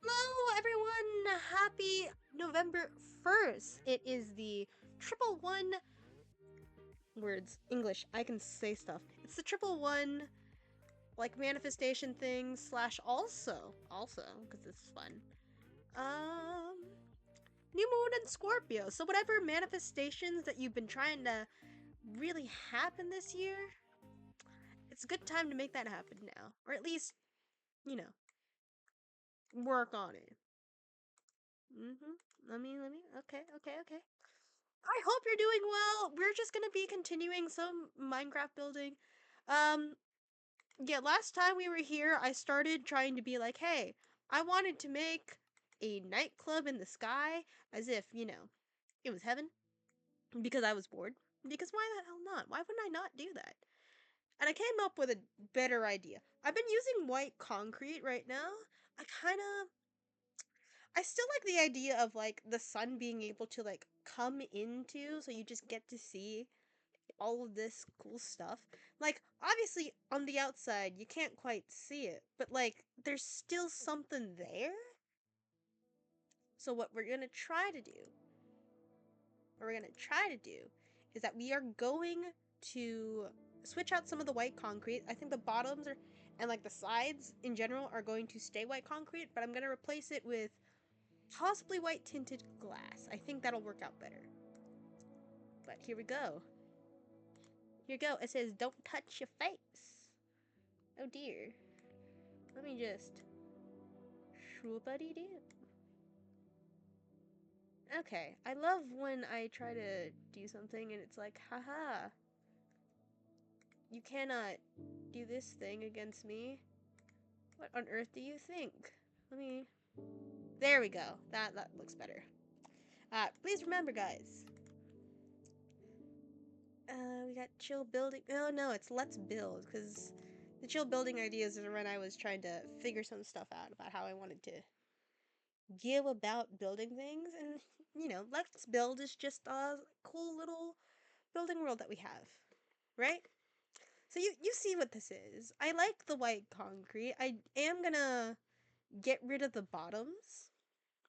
Hello, everyone! Happy November 1st! It is the triple one words. English. I can say stuff. It's the triple one, like, manifestation thing, slash also, because this is fun. Um, New Moon and Scorpio. So, whatever manifestations that you've been trying to really happen this year, it's a good time to make that happen now. Or at least, you know, work on it. Let me. Okay. I hope you're doing well. We're just gonna be continuing some Minecraft building. Um, yeah, last time we were here, I started trying to be like, hey, I wanted to make a nightclub in the sky, as if, it was heaven, because I was bored. Because why the hell not? Why wouldn't I not do that? And I came up with a better idea. I've been using white concrete right now. I kind of I still like the idea of like the sun being able to like come into, so you just get to see all of this cool stuff. Like, obviously, on the outside, you can't quite see it, but like, there's still something there. So, what we're gonna try to do, is that we are going to switch out some of the white concrete. I think the bottoms are, and like the sides in general, are going to stay white concrete, but I'm gonna replace it with possibly white tinted glass. I think that'll work out better. But here we go. Here we go. It says, don't touch your face. Oh dear. Let me just. Shroobity doo. Okay. I love when I try to do something and it's like, haha. You cannot do this thing against me. What on earth do you think? Let me. There we go. That looks better. Please remember, guys. We got chill building. Oh no, it's let's build, because the chill building ideas is when I was trying to figure some stuff out about how I wanted to give about building things, and let's build is just a cool little building world that we have, right? So you see what this is. I like the white concrete. I am gonna get rid of the bottoms,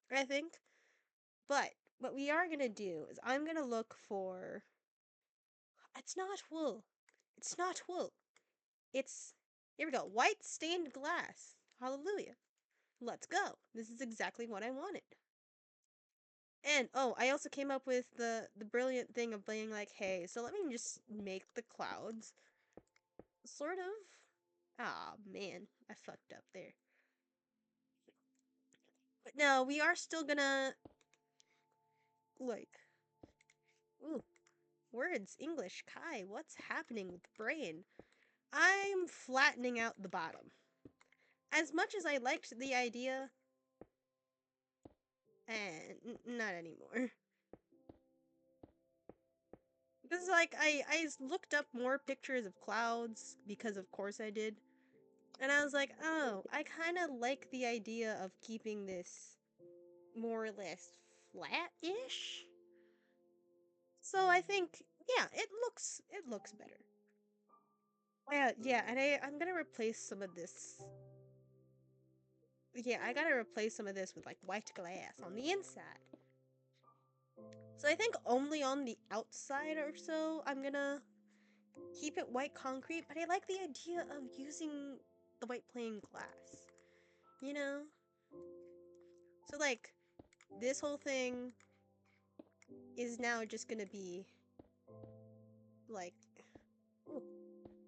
I think. But what we are gonna do is I'm gonna look for. It's not wool. It's not wool. It's, here we go, white stained glass. Hallelujah. Let's go. This is exactly what I wanted. And oh, I also came up with the brilliant thing of being like, hey, so let me just make the clouds sort of. Ah, man, I fucked up there. But no, we are still gonna like, ooh, words, English, Kai, what's happening with the brain? I'm flattening out the bottom. As much as I liked the idea, and not anymore. Because like I looked up more pictures of clouds, because of course I did. And I was like, oh, I kind of like the idea of keeping this more or less flat-ish. So I think, yeah, it looks better. Yeah, and I'm gonna replace some of this. Yeah, I gotta replace some of this with like white glass on the inside. So I think only on the outside or so I'm gonna keep it white concrete, but I like the idea of using the white plain glass. You know? So like this whole thing is now just gonna be like, ooh,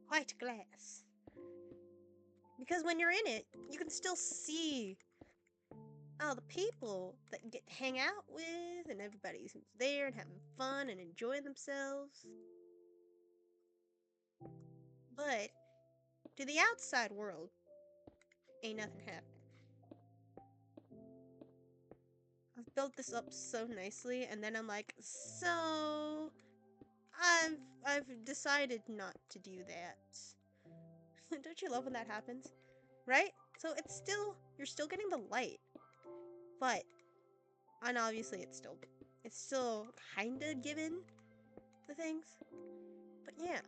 white glass. Because when you're in it, you can still see all the people that you get to hang out with, and everybody who's there and having fun and enjoying themselves. But to the outside world, ain't nothing happening. I've built this up so nicely, and then I'm like, so I've decided not to do that. Don't you love when that happens? Right? So it's still, you're still getting the light, but and obviously it's still kind of given the things, but yeah.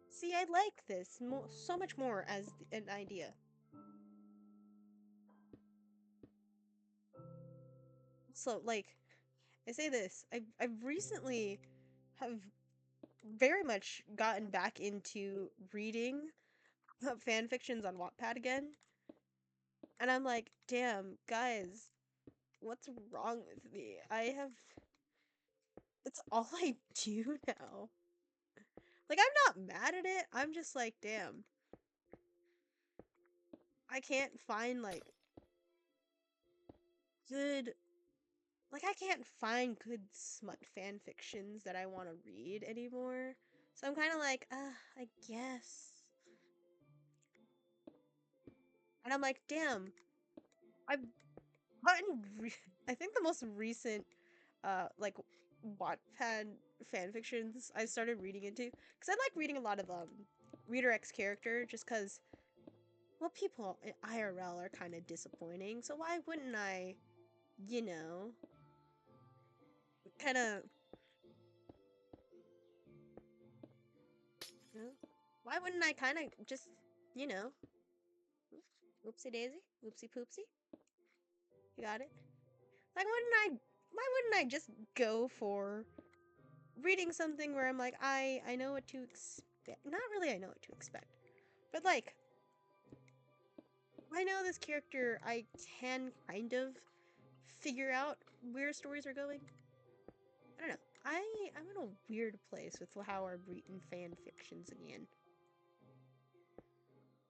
See, I like this so much more as an idea. So, like, I say this, I've recently have very much gotten back into reading fan fictions on Wattpad again, and I'm like, damn, guys, what's wrong with me? It's all I do now. Like, I'm not mad at it. I'm just like, damn, I can't find good I can't find good smut fan fictions that I want to read anymore. So I'm kind of like, I guess. And I'm like, damn, I've gotten. I think the most recent, like, Wattpad fan fictions I started reading into, because I like reading a lot of Reader X character, just because, well, people in IRL are kind of disappointing. So why wouldn't I, you know, kind of, why wouldn't I kind of just, you know, whoopsie daisy, whoopsie poopsie? You got it? Like, why wouldn't I just go for reading something where I'm like, I know what to expect. Not really I know what to expect. But like, I know this character, I can kind of figure out where stories are going. I don't know. I'm in a weird place with how I'm reading fan fictions again.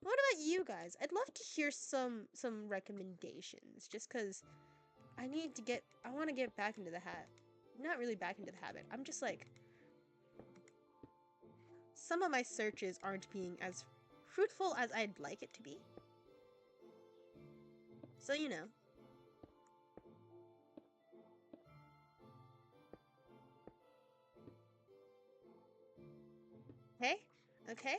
What about you guys? I'd love to hear some recommendations, just because I want to get back into the hat. Not really back into the habit. I'm just like, some of my searches aren't being as fruitful as I'd like it to be. So, you know. Hey? Okay?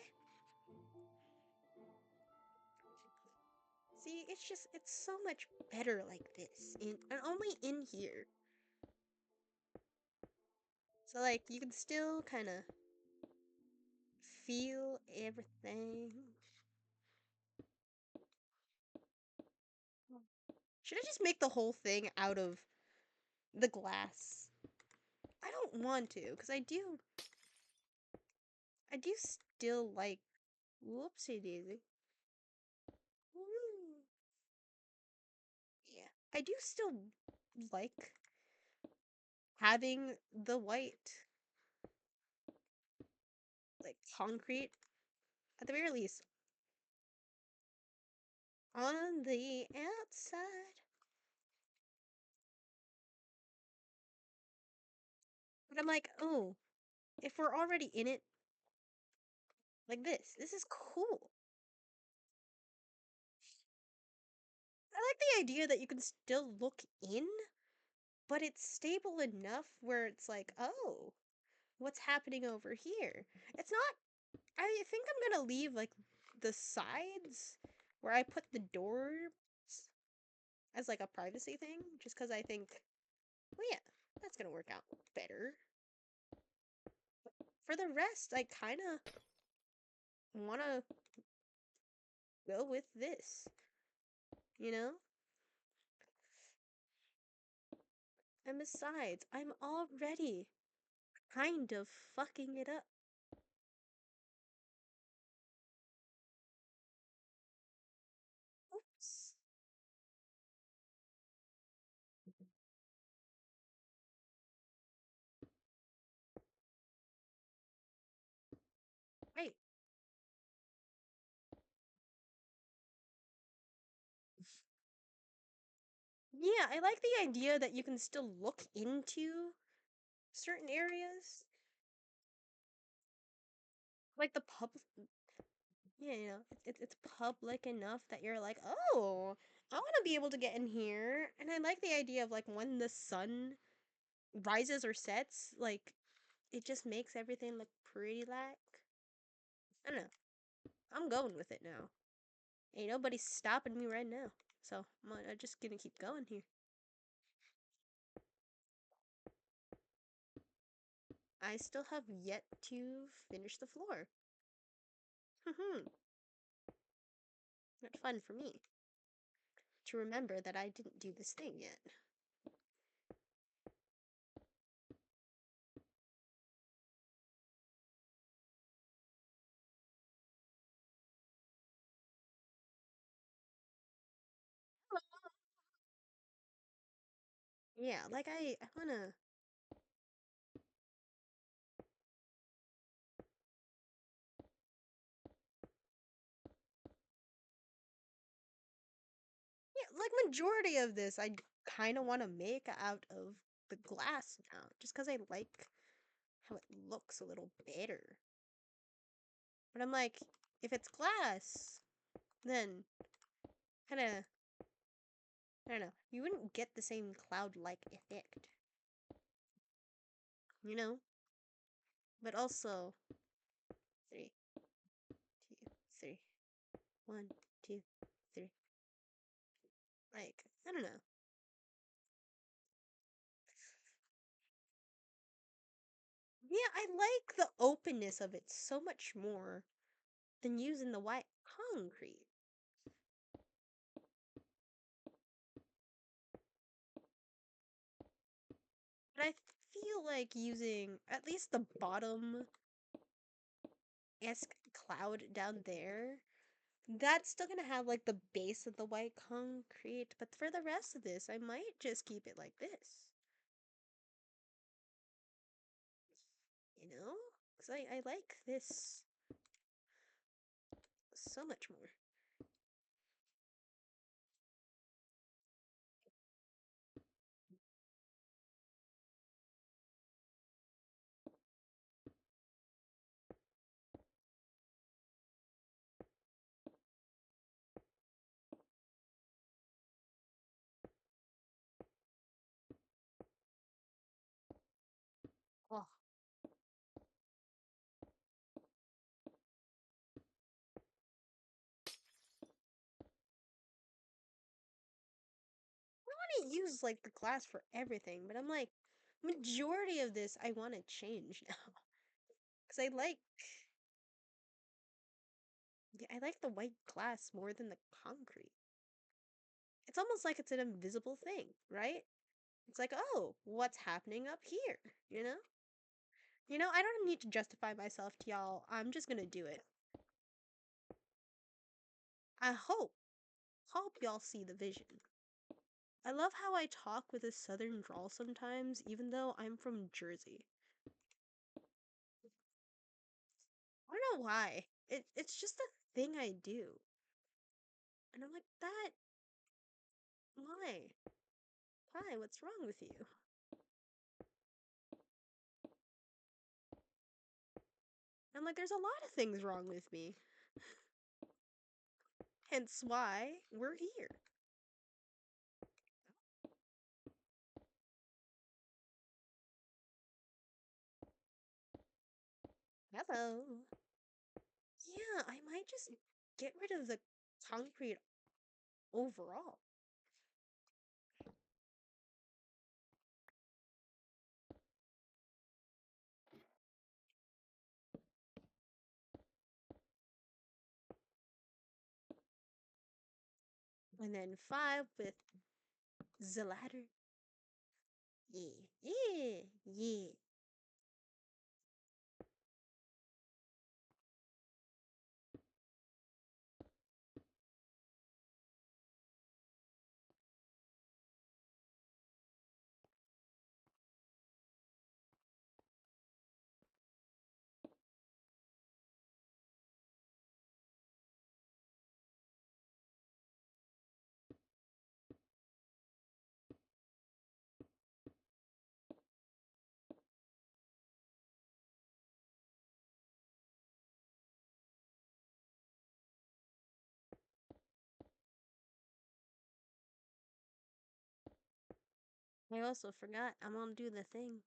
See, it's so much better like this. And only in here. So, like, you can still kind of feel everything. Should I just make the whole thing out of the glass? I don't want to, because I do still like, whoopsie daisy. Woo. Yeah, I do still like having the white, like, concrete, at the very least, on the outside. But I'm like, oh, if we're already in it, like this is cool. I like the idea that you can still look in, but it's stable enough where it's like, oh, what's happening over here? It's not, I think I'm gonna leave, like, the sides where I put the doors as, like, a privacy thing, just because I think, well, yeah, that's gonna work out better. For the rest, I kind of want to go with this, you know? And besides, I'm already kind of fucking it up. Oops. Right. Yeah, I like the idea that you can still look into certain areas. Like the public. Yeah, it's public enough that you're like, oh, I want to be able to get in here. And I like the idea of, like, when the sun rises or sets, like, it just makes everything look pretty, like. I don't know. I'm going with it now. Ain't nobody stopping me right now. So I'm just gonna keep going here. I still have yet to finish the floor. Not fun for me to remember that I didn't do this thing yet. Yeah, like I wanna. Yeah, like majority of this, I kind of want to make out of the glass now, just because I like how it looks a little better. But I'm like, if it's glass, then kind of, I don't know, you wouldn't get the same cloud-like effect, you know? But also, three, two, three, one, two, three. Like, I don't know. Yeah, I like the openness of it so much more than using the white concrete. But I feel like using at least the bottom esque cloud down there, that's still gonna have like the base of the white concrete. But for the rest of this, I might just keep it like this. You know? Because I like this so much more. Oh, I want to use like the glass for everything, but I'm like, majority of this I want to change now. Because yeah, I like the white glass more than the concrete. It's almost like it's an invisible thing, right? It's like, oh, what's happening up here? You know? I don't need to justify myself to y'all. I'm just gonna do it. I hope y'all see the vision. I love how I talk with a southern drawl sometimes, even though I'm from Jersey. I don't know why. It's just a thing I do. And I'm like, that why? Why? What's wrong with you? I'm like, there's a lot of things wrong with me. Hence why we're here. Hello. Yeah, I might just get rid of the concrete overall. And then 5 with the ladder. Yeah, yeah, yeah. I also forgot I'm gonna do the thing.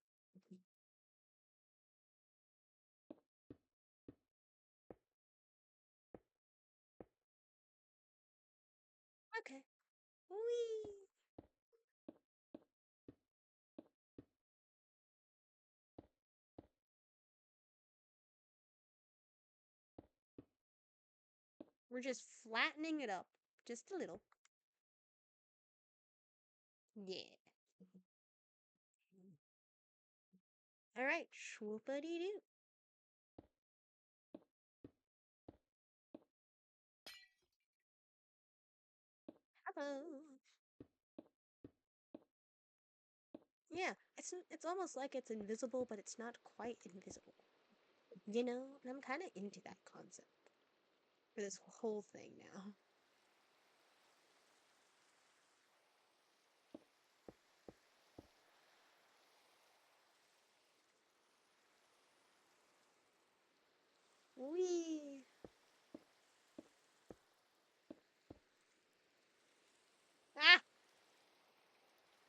Okay. We're just flattening it up just a little. Yeah. All right, swoopity doo. Hello. Yeah, it's almost like it's invisible, but it's not quite invisible. You know, and I'm kind of into that concept for this whole thing now. Wee. Ah!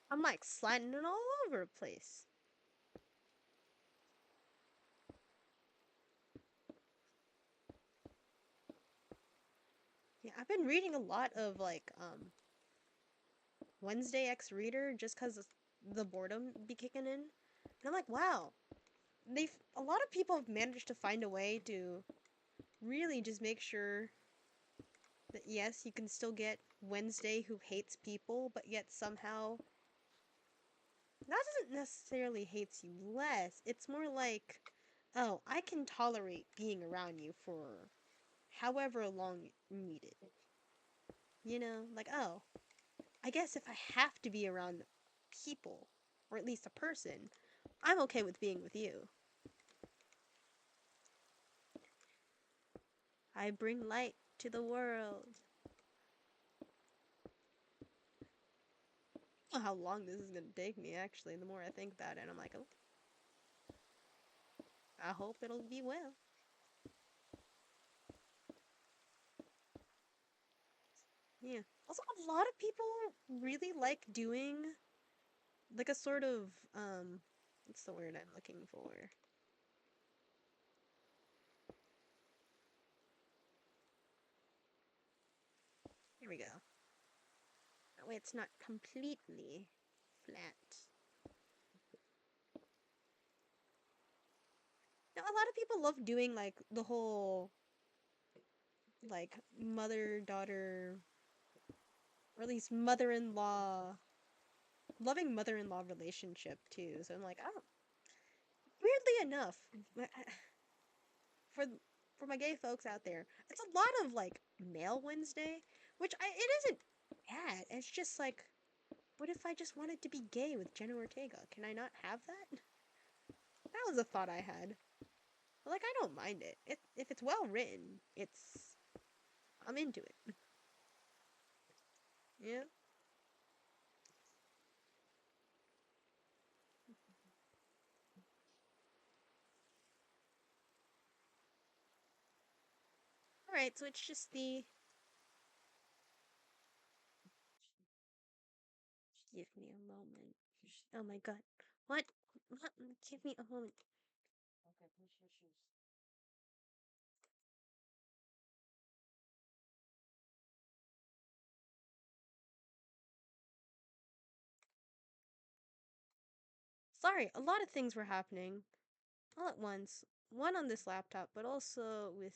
I'm like sliding it all over the place. Yeah, I've been reading a lot of like Wednesday X Reader just because the boredom be kicking in. And I'm like, wow, they've a lot of people have managed to find a way to really just make sure that yes, you can still get Wednesday who hates people, but yet somehow that doesn't necessarily hates you less. It's more like, oh, I can tolerate being around you for however long needed. You know, like, oh, I guess if I have to be around people, or at least a person, I'm okay with being with you. I bring light to the world. I don't know how long this is gonna take me, actually, the more I think about it. I'm like, oh, I hope it'll be well. Yeah. Also, a lot of people really like doing, like, a sort of, what's the word I'm looking for? Here we go. That way it's not completely flat. Now, a lot of people love doing, like, the whole, like, mother-daughter, or at least mother-in-law, loving mother-in-law relationship, too. So I'm like, oh, weirdly enough, for for my gay folks out there, it's a lot of, like, male Wednesday, which it isn't bad. It's just like, what if I just wanted to be gay with Jenna Ortega? Can I not have that? That was a thought I had. But, like, I don't mind it. If it's well written, I'm into it. Yeah. Alright, so it's just the... Give me a moment. Oh my god. What? What? Give me a moment. Sorry, a lot of things were happening all at once. One on this laptop, but also with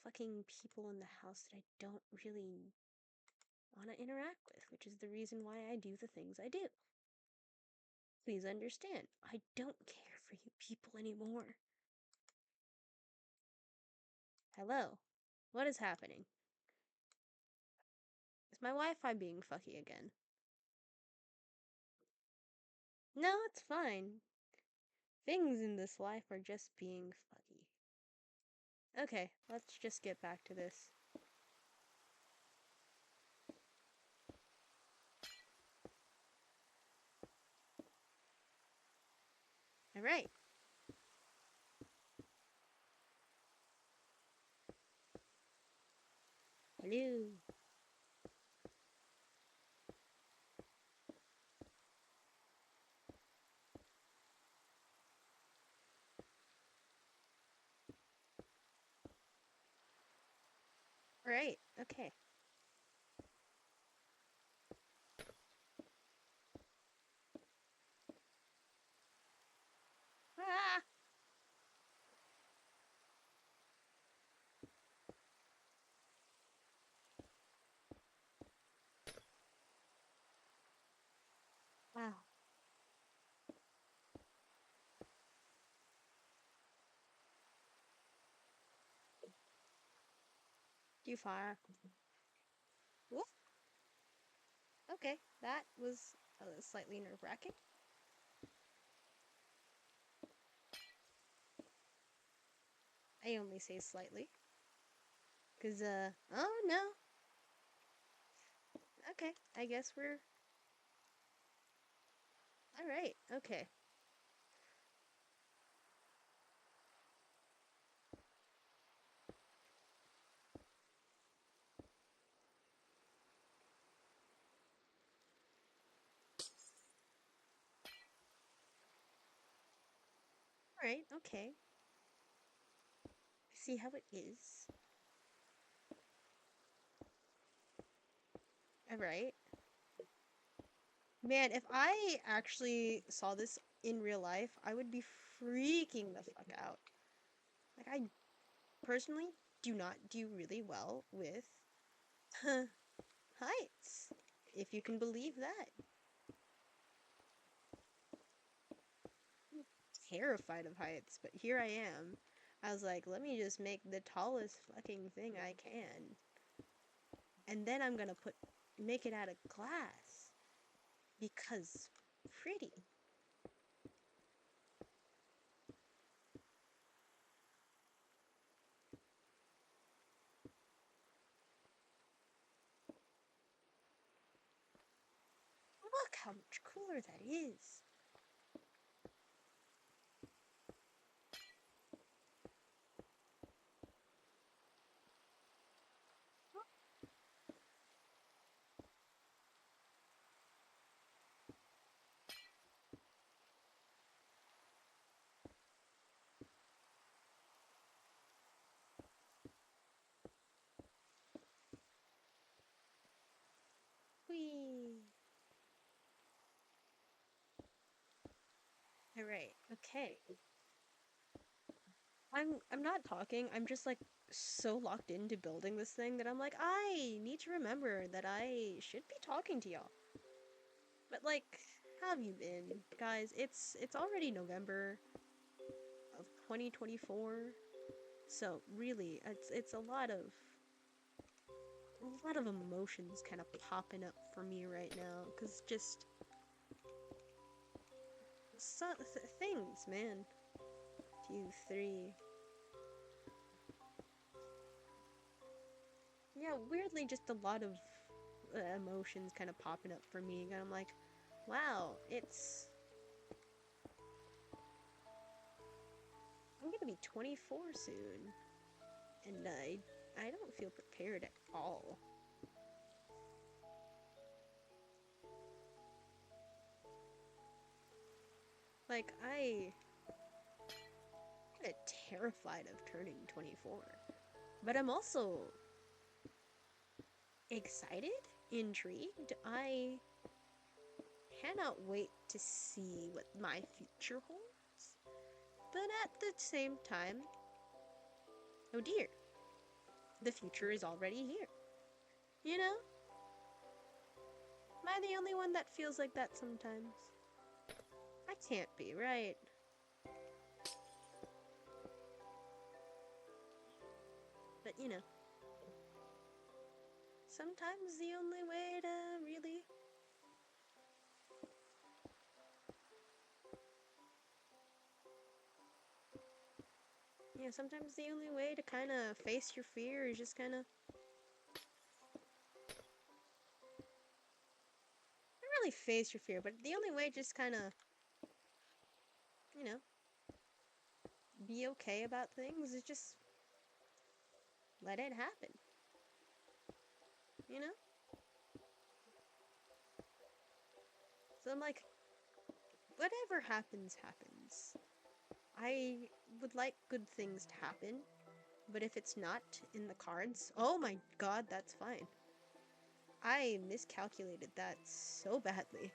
fucking people in the house that I don't really want to interact with, which is the reason why I do the things I do. Please understand, I don't care for you people anymore. Hello? What is happening? Is my Wi-Fi being fucky again? No, it's fine. Things in this life are just being fucky. Okay, let's just get back to this. Alright. Hello. Right, okay. Ah! Too far. Whoop. Okay, that was slightly nerve-wracking. I only say slightly. Cause, oh no. Okay, I guess we're... Alright, okay. Alright, okay. I see how it is. Alright. Man, if I actually saw this in real life, I would be freaking the fuck out. Like, I personally do not do really well with heights, if you can believe that. I'm terrified of heights, but here I am. I was like, let me just make the tallest fucking thing I can. And then I'm gonna make it out of glass. Because pretty. Look how much cooler that is. Whee! Alright, okay. I'm not talking, I'm just like so locked into building this thing that I'm like, I need to remember that I should be talking to y'all. But like, how have you been? Guys, it's already November of 2024. So really, it's a lot of emotions kind of popping up for me right now, cuz just things, man. 2, 3. Yeah, weirdly, just a lot of emotions kind of popping up for me, and I'm like, wow, I'm gonna be 24 soon, and I don't feel prepared at all. Like, I'm kind of terrified of turning 24, but I'm also excited, intrigued. I cannot wait to see what my future holds, but at the same time, oh dear, the future is already here. You know? Am I the only one that feels like that sometimes? I can't be, right? But you know, sometimes the only way to really... Yeah, sometimes the only way to kind of face your fear is just kind of... Not really face your fear, but the only way just kind of, you know, be okay about things is just let it happen. You know? So I'm like, whatever happens, happens. I would like good things to happen, but if it's not in the cards, oh my god, that's fine. I miscalculated that so badly.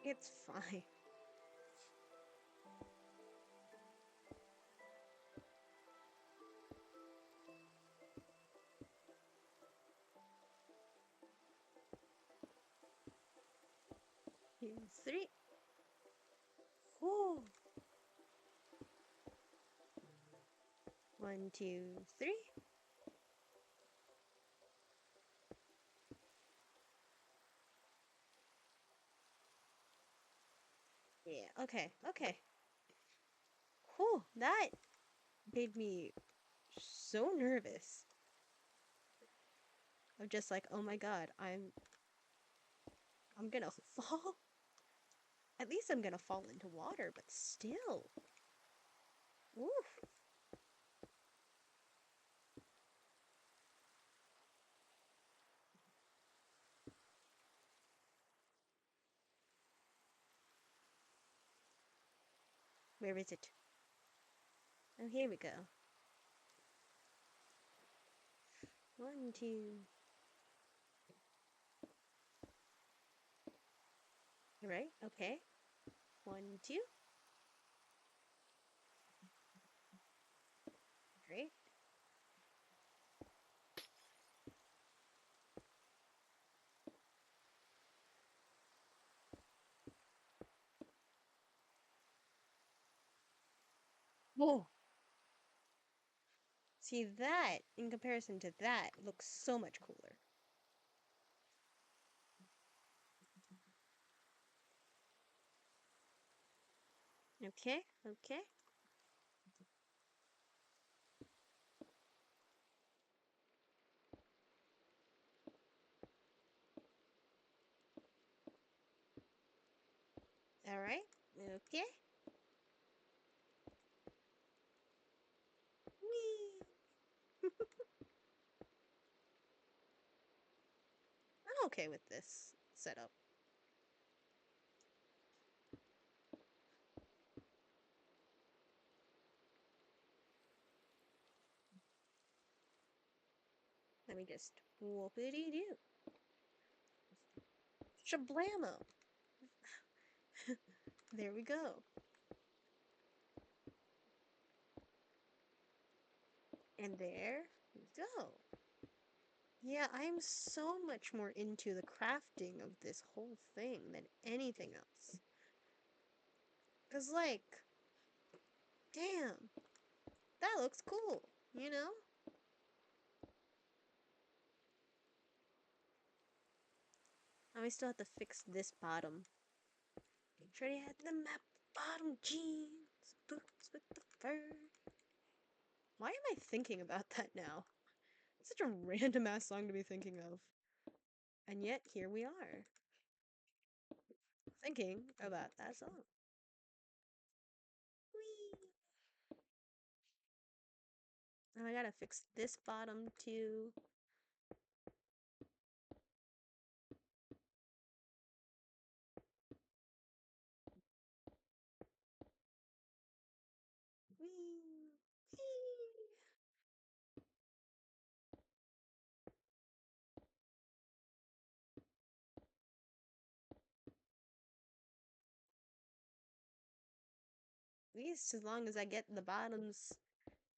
It's fine. 2, 3. Whew. 1, 2, 3. Yeah, okay, okay. Whew, that made me so nervous. I'm just like, oh my god, I'm gonna fall. At least I'm gonna fall into water, but still. Oof. Where is it? Oh, here we go. 1, 2. Right, okay. 1, 2. Great. Whoa. See, that, in comparison to that, looks so much cooler. Okay, okay. Alright, okay. Whee! I'm okay with this setup. Let me just whoopity-doo. Shablamo! There we go. And there we go. Yeah, I'm so much more into the crafting of this whole thing than anything else. Cause like, damn, that looks cool, you know? Now we still have to fix this bottom. Make sure you had the map bottom jeans, boots with the fur. Why am I thinking about that now? It's such a random ass song to be thinking of. And yet, here we are. Thinking about that song. Whee! And I gotta fix this bottom too. Whee! Whee! At least as long as I get the bottoms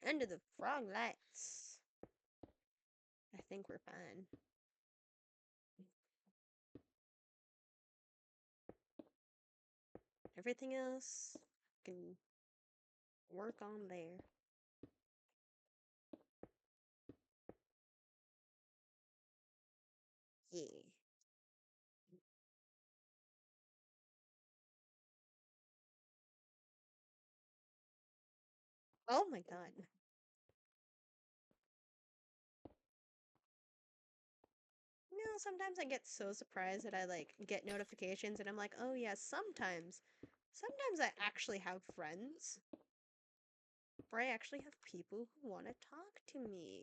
under the frog lights, I think we're fine. Everything else can work on there. Yeah. Oh my god. You know, sometimes I get so surprised that I like get notifications and I'm like, oh yeah, sometimes I actually have friends. Or I actually have people who want to talk to me.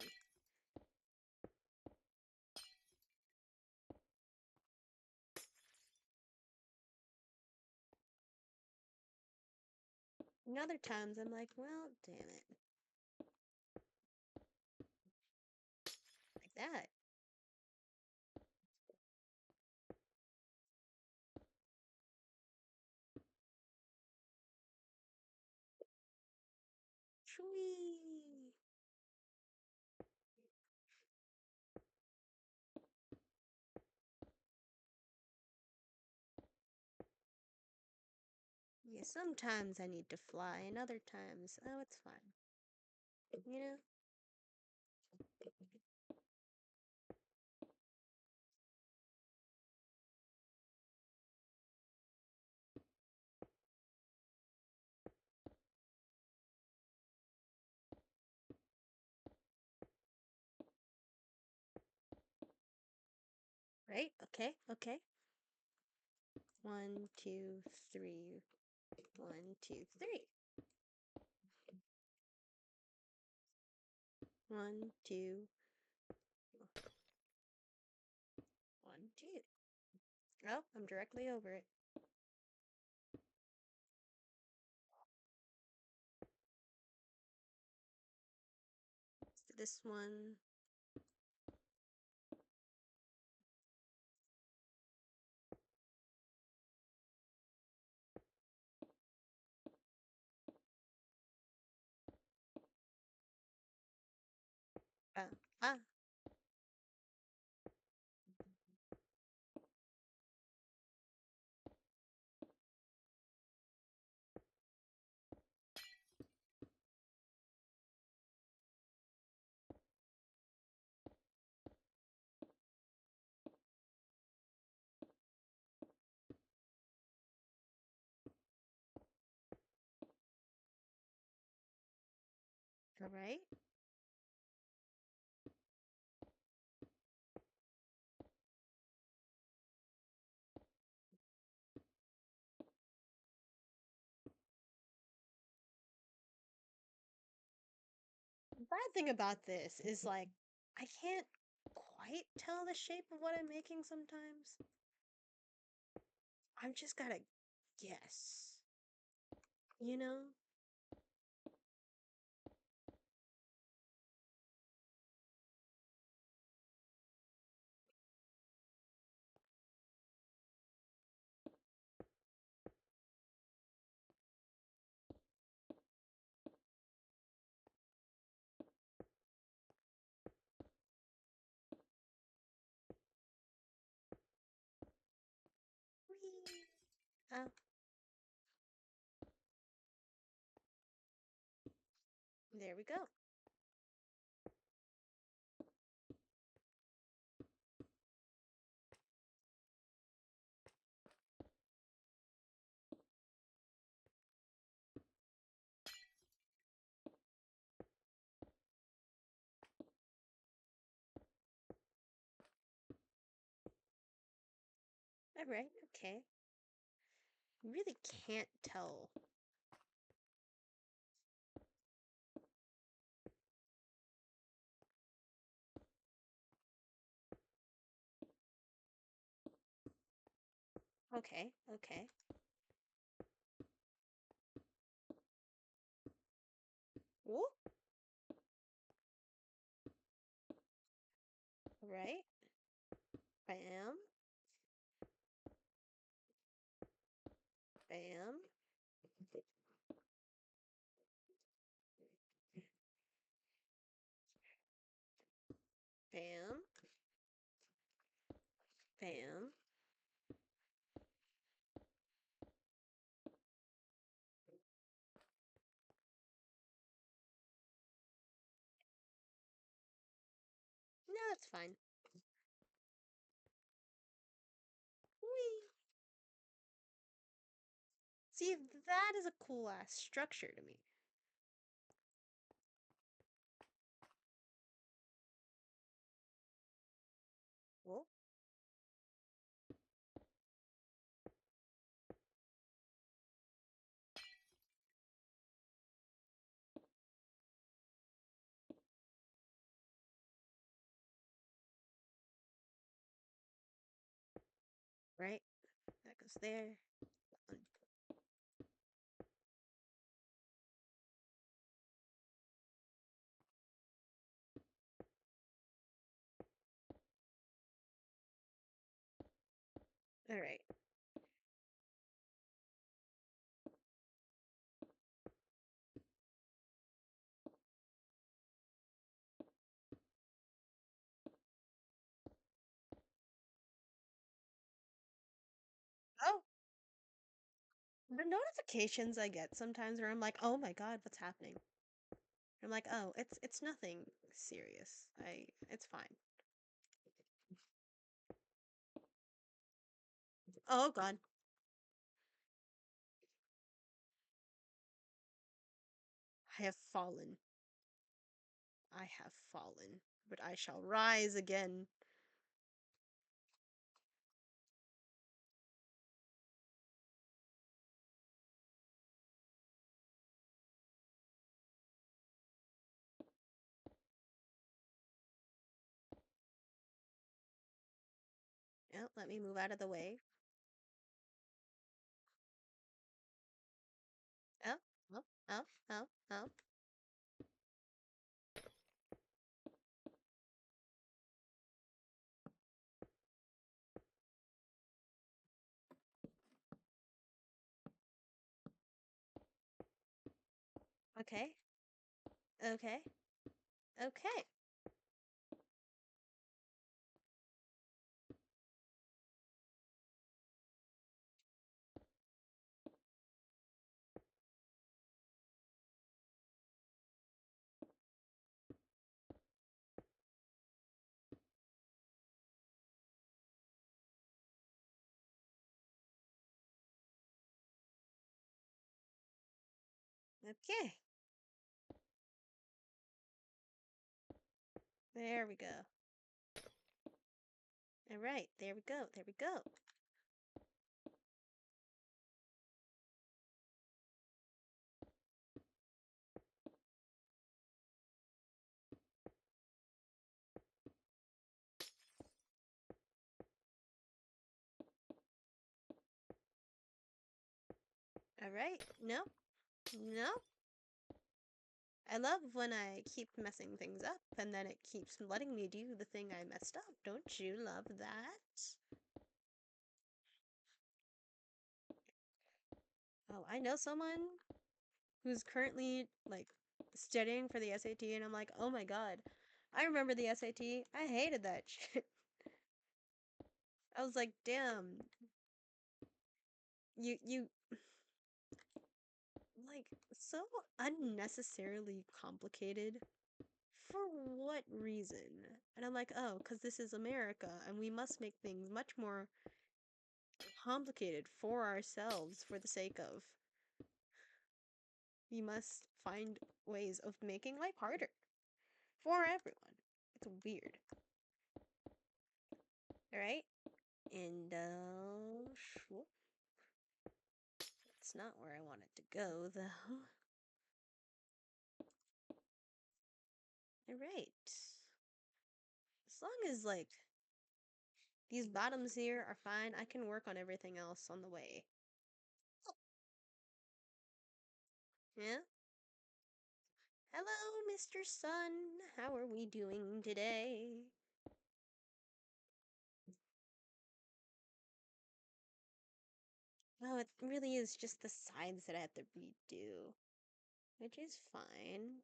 And other times I'm like, well, damn it. Like that. Shwee. sometimes I need to fly, and other times, oh, it's fine. You know? Right? Okay, okay. 1, 2, 3. 1, 2, 3. 1, 2, 1, 2. Oh, I'm directly over it. So this one. Ah, ah. All right. The bad thing about this is like I can't quite tell the shape of what I'm making sometimes. I'm just gotta guess. You know? Whee! Oh, there we go. All right. Okay. Really can't tell. Okay. Okay. Whoop. All right. Bam. Bam. Bam. Bam. No, that's fine. Whee! See, that is a cool ass structure to me. Well, right. That goes there. All right. Oh, The notifications I get sometimes where I'm like, oh my god, what's happening? I'm like, oh, it's nothing serious. It's fine. Oh god. I have fallen. I have fallen, but I shall rise again. Oh, let me move out of the way. Oh, oh, oh, oh, oh. Okay, okay, okay. Okay. There we go. All right, there we go. There we go. All right. No, no. I love when I keep messing things up and then it keeps letting me do the thing I messed up. Don't you love that? Oh, I know someone who's currently like studying for the SAT and I'm like, "Oh my god. I remember the SAT. I hated that shit." I was like, "Damn. You like so unnecessarily complicated for what reason?" And I'm like, "Oh, cuz this is America and we must make things much more complicated for ourselves for the sake of we must find ways of making life harder for everyone." It's weird. All right? And sure. It's not where I want it to go though. All right. As long as like these bottoms here are fine, I can work on everything else on the way. Yeah? Hello, Mr. Sun. How are we doing today? Oh, it really is just the sides that I have to redo, which is fine.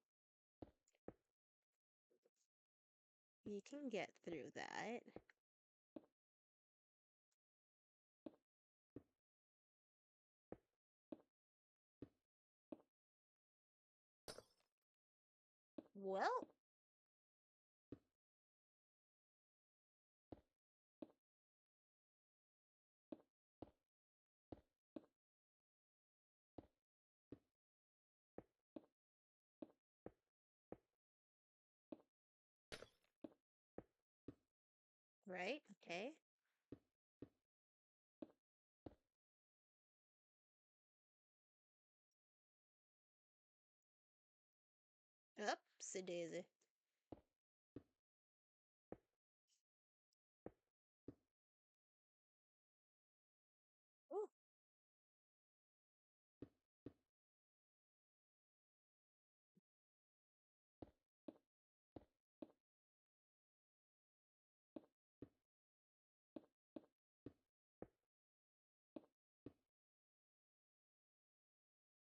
We can get through that. Well, right, okay. Upsie daisy. Ooh.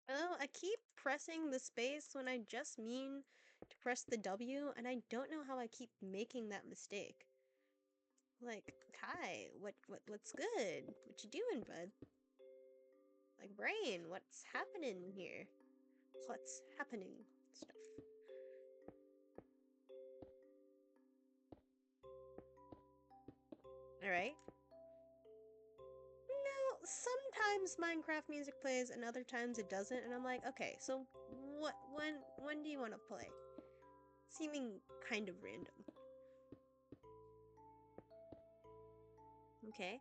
Oh, I keep pressing the space when I just mean to press the W, and I don't know how I keep making that mistake. Like, hi, what's good? What you doing, bud? Like, brain, what's happening here? What's happening? Stuff. Alright. No, sometimes Minecraft music plays and other times it doesn't, and I'm like, okay, so when do you want to play? Seeming kind of random. Okay.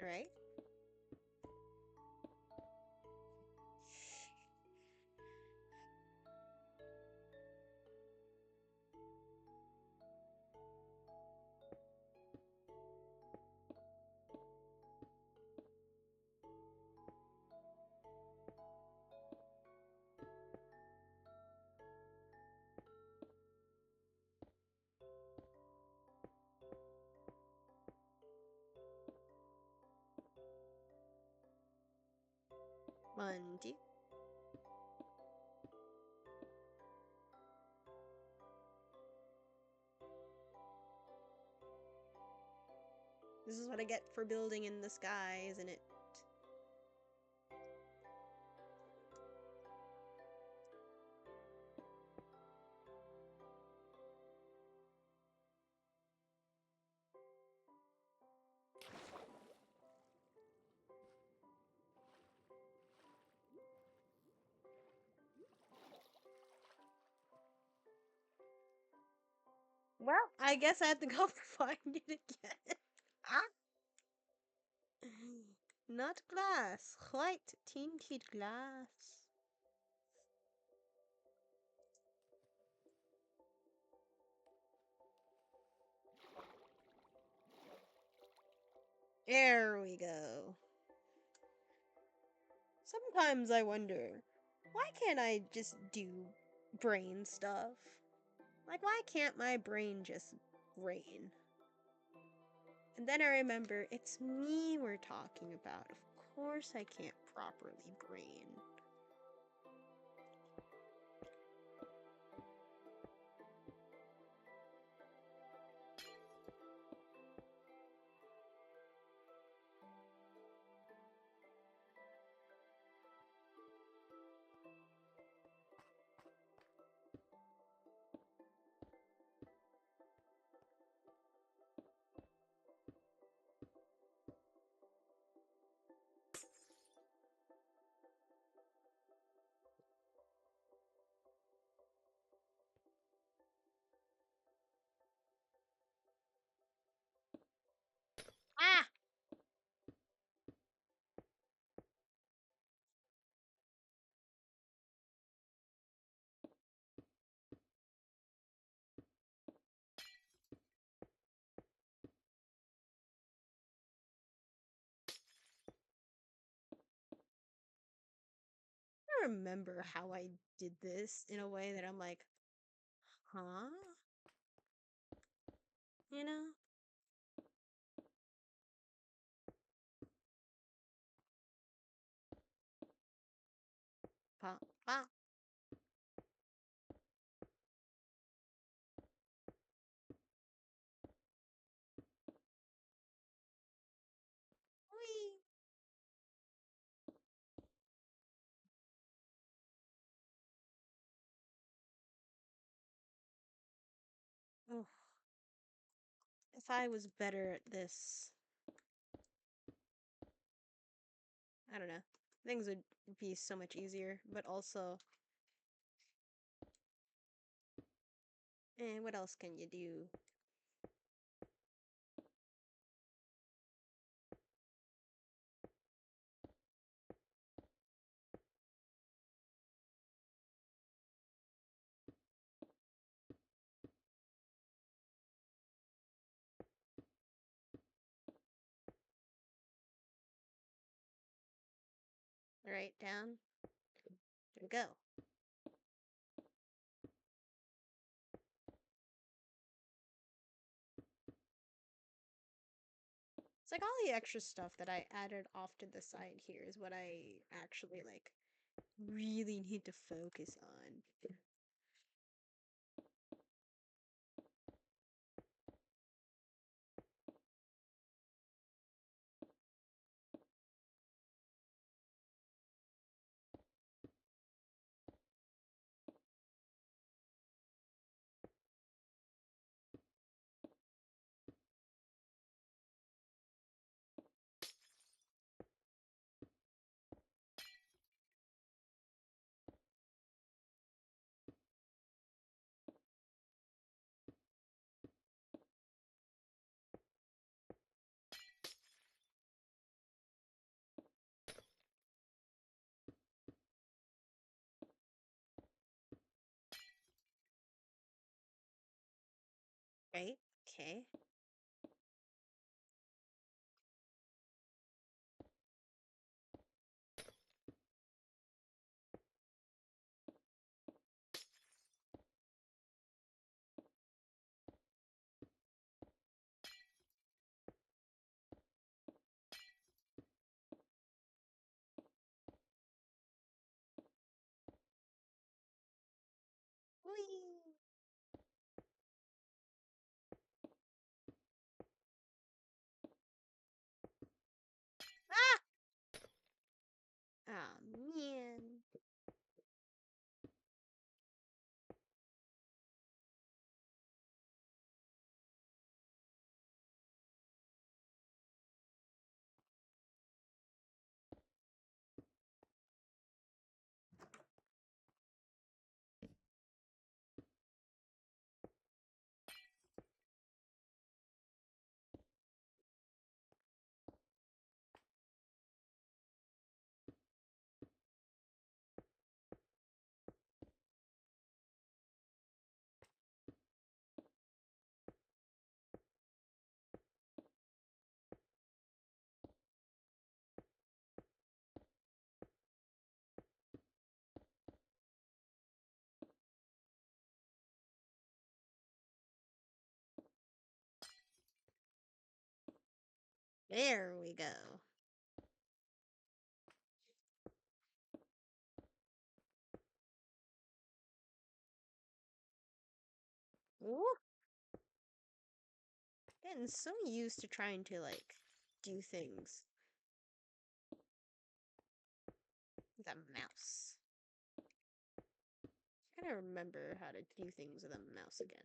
Alright. One, two. This is what I get for building in the sky, isn't it? Well, I guess I have to go find it again. Ah! Not glass, white tinted glass. There we go. Sometimes I wonder, why can't I just do brain stuff? Like, why can't my brain just brain? And then I remember, it's me we're talking about. Of course I can't properly brain. Ah! I remember how I did this in a way that I'm like, huh? You know? Pop, pop. Whee! Ugh. If I was better at this, I don't know. Things would be so much easier, but also, what else can you do? Right, down. There we go. It's like all the extra stuff that I added off to the side here is what I actually, like, really need to focus on. Right? Okay. Whee! Ah! Oh man. There we go. Ooh. Getting so used to trying to like do things with a mouse. Gotta remember how to do things with a mouse again.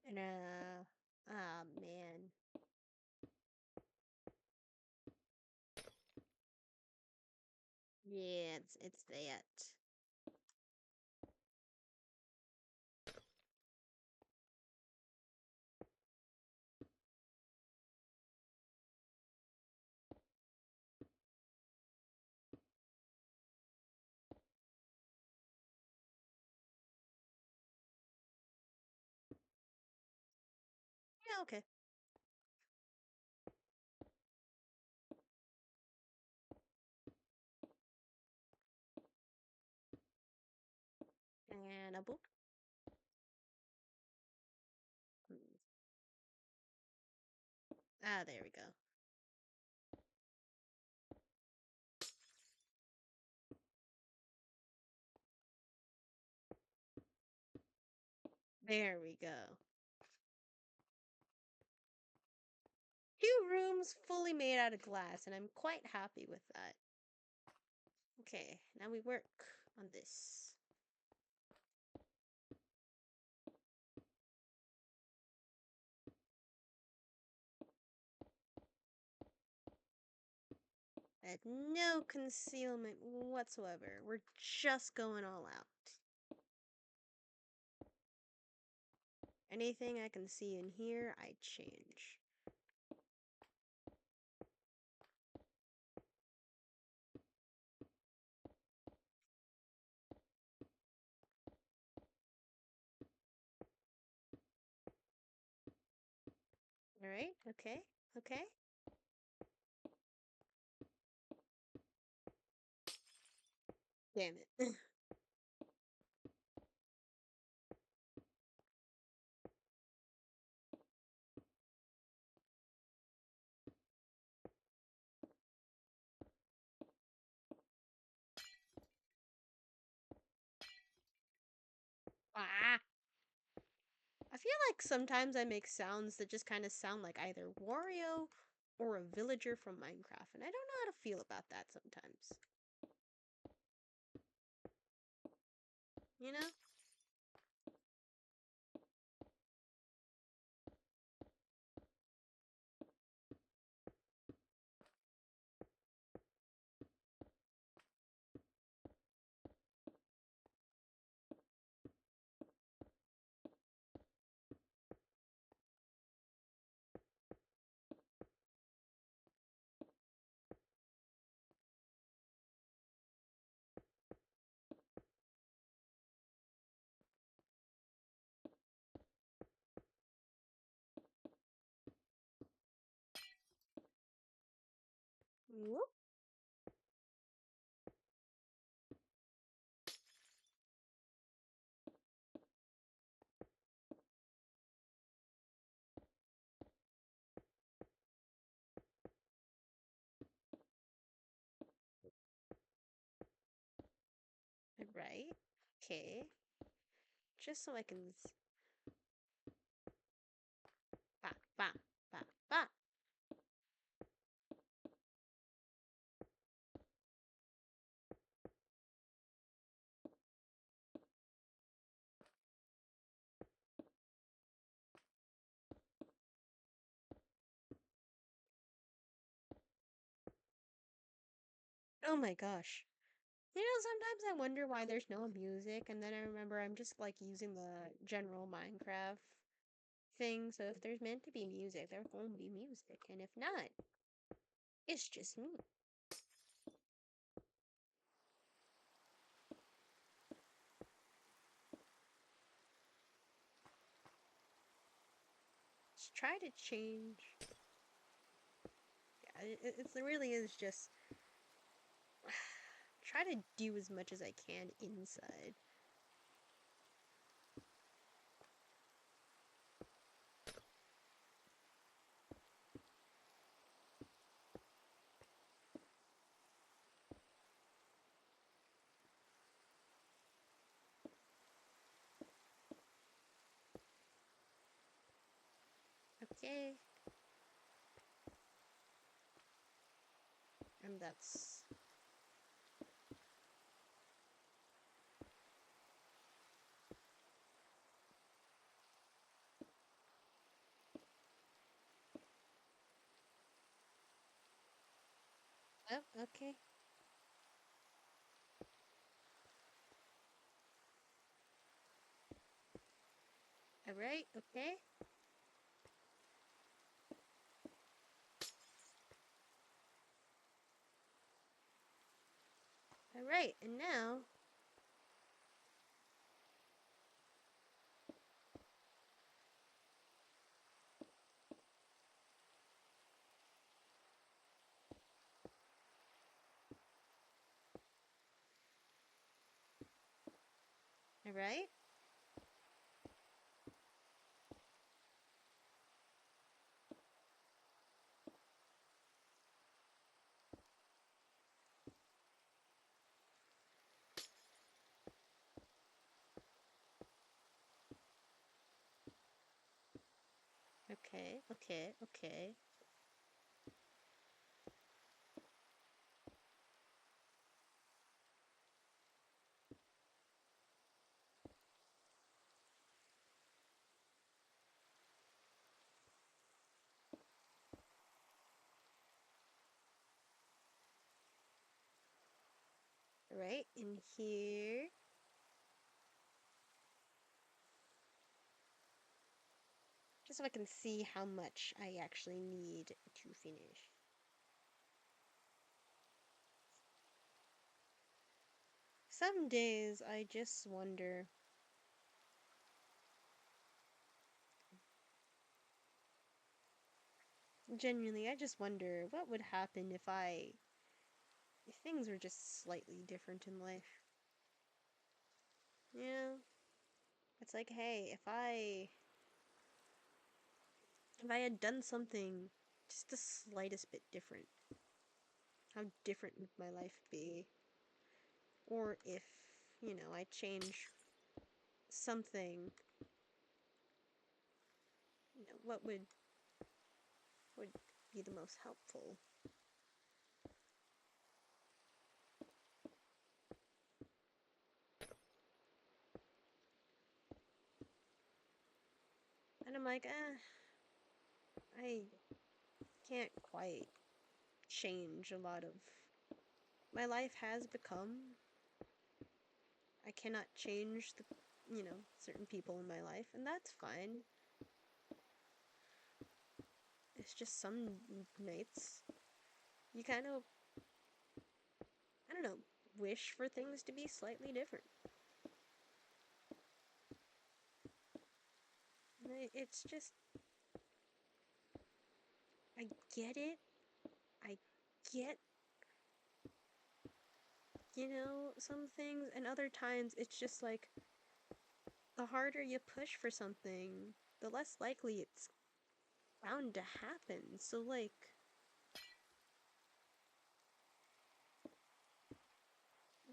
And ah man. Yeah, it's that. Yeah, okay. And a book. Ah, there we go. There we go. 2 rooms fully made out of glass, and I'm quite happy with that. Okay, now we work on this. At no concealment whatsoever. We're just going all out. Anything I can see in here, I change. Alright, okay, okay. Damn it. Ah! I feel like sometimes I make sounds that just kind of sound like either Wario or a villager from Minecraft, and I don't know how to feel about that sometimes. You know? Whoop. Right. Okay. Just so I can. Ba, ba, ba, ba. Oh my gosh. You know, sometimes I wonder why there's no music, and then I remember I'm just like using the general Minecraft thing, so if there's meant to be music, there's going to be music, and if not, it's just me. Just try to change. Yeah, it really is just try to do as much as I can inside. Okay. And that's... Oh, okay. Alright, okay. Alright, and now... Alright. Okay, okay, okay. Right in here. Just so I can see how much I actually need to finish. Some days I just wonder... genuinely, I just wonder what would happen if things were just slightly different in life. You know? It's like, hey, if I had done something just the slightest bit different, how different would my life be? Or if, I change something, what would be the most helpful? And I'm like, I can't quite change a lot of my life has become. I cannot change certain people in my life, and that's fine. It's just some nights you kind of, I don't know, wish for things to be slightly different. It's just, I get it. I get, some things, and other times it's just like, the harder you push for something, the less likely it's bound to happen. So, like,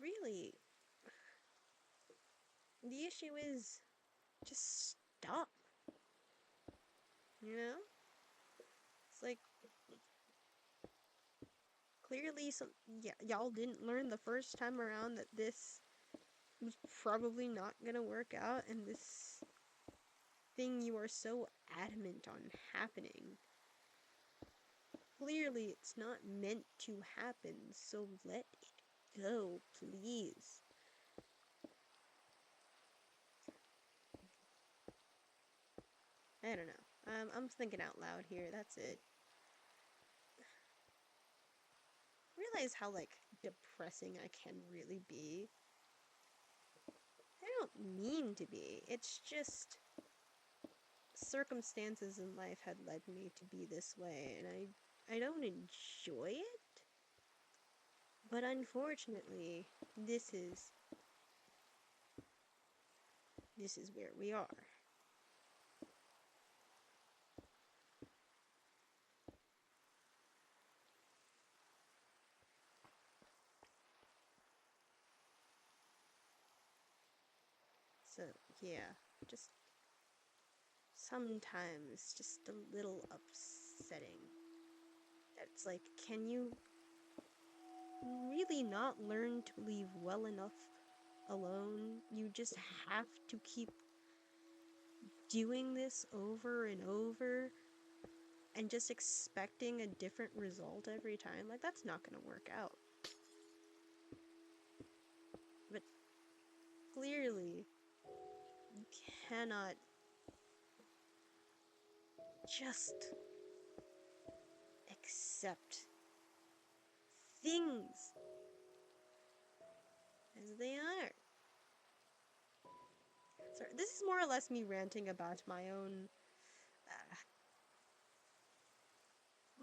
really, the issue is just stop. You know? It's like, clearly, y'all didn't learn the first time around that this was probably not gonna work out, and this thing you are so adamant on happening, clearly it's not meant to happen, so let it go, please. I don't know. I'm thinking out loud here, that's it. Realize how, like, depressing I can really be. I don't mean to be. It's just circumstances in life had led me to be this way, and I don't enjoy it. But unfortunately, this is where we are. So, yeah, just sometimes just a little upsetting. It's like, can you really not learn to leave well enough alone? You just have to keep doing this over and over and just expecting a different result every time. Like, that's not gonna work out. But clearly, you cannot just accept things as they are. So this is more or less me ranting about my own,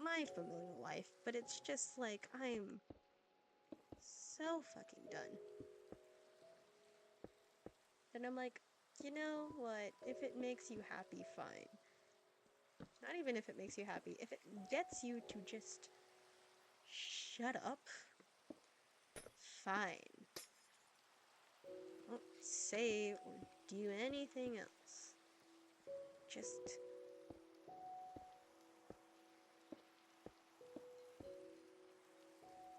my familial life, but it's just like, I'm so fucking done. And I'm like, you know what? If it makes you happy, fine. Not even if it makes you happy. If it gets you to just shut up, fine. Don't say or do anything else. Just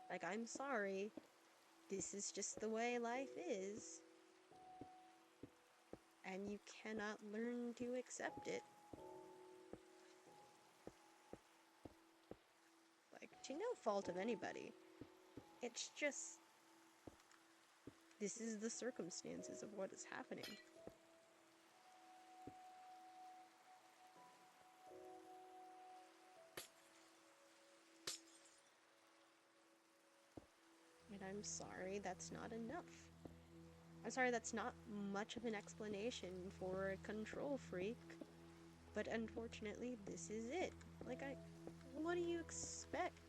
like, I'm sorry. This is just the way life is. And you cannot learn to accept it. Like, to no fault of anybody. It's just, this is the circumstances of what is happening. And I'm sorry that's not enough. I'm sorry that's not much of an explanation for a control freak. But unfortunately, this is it. Like, what do you expect?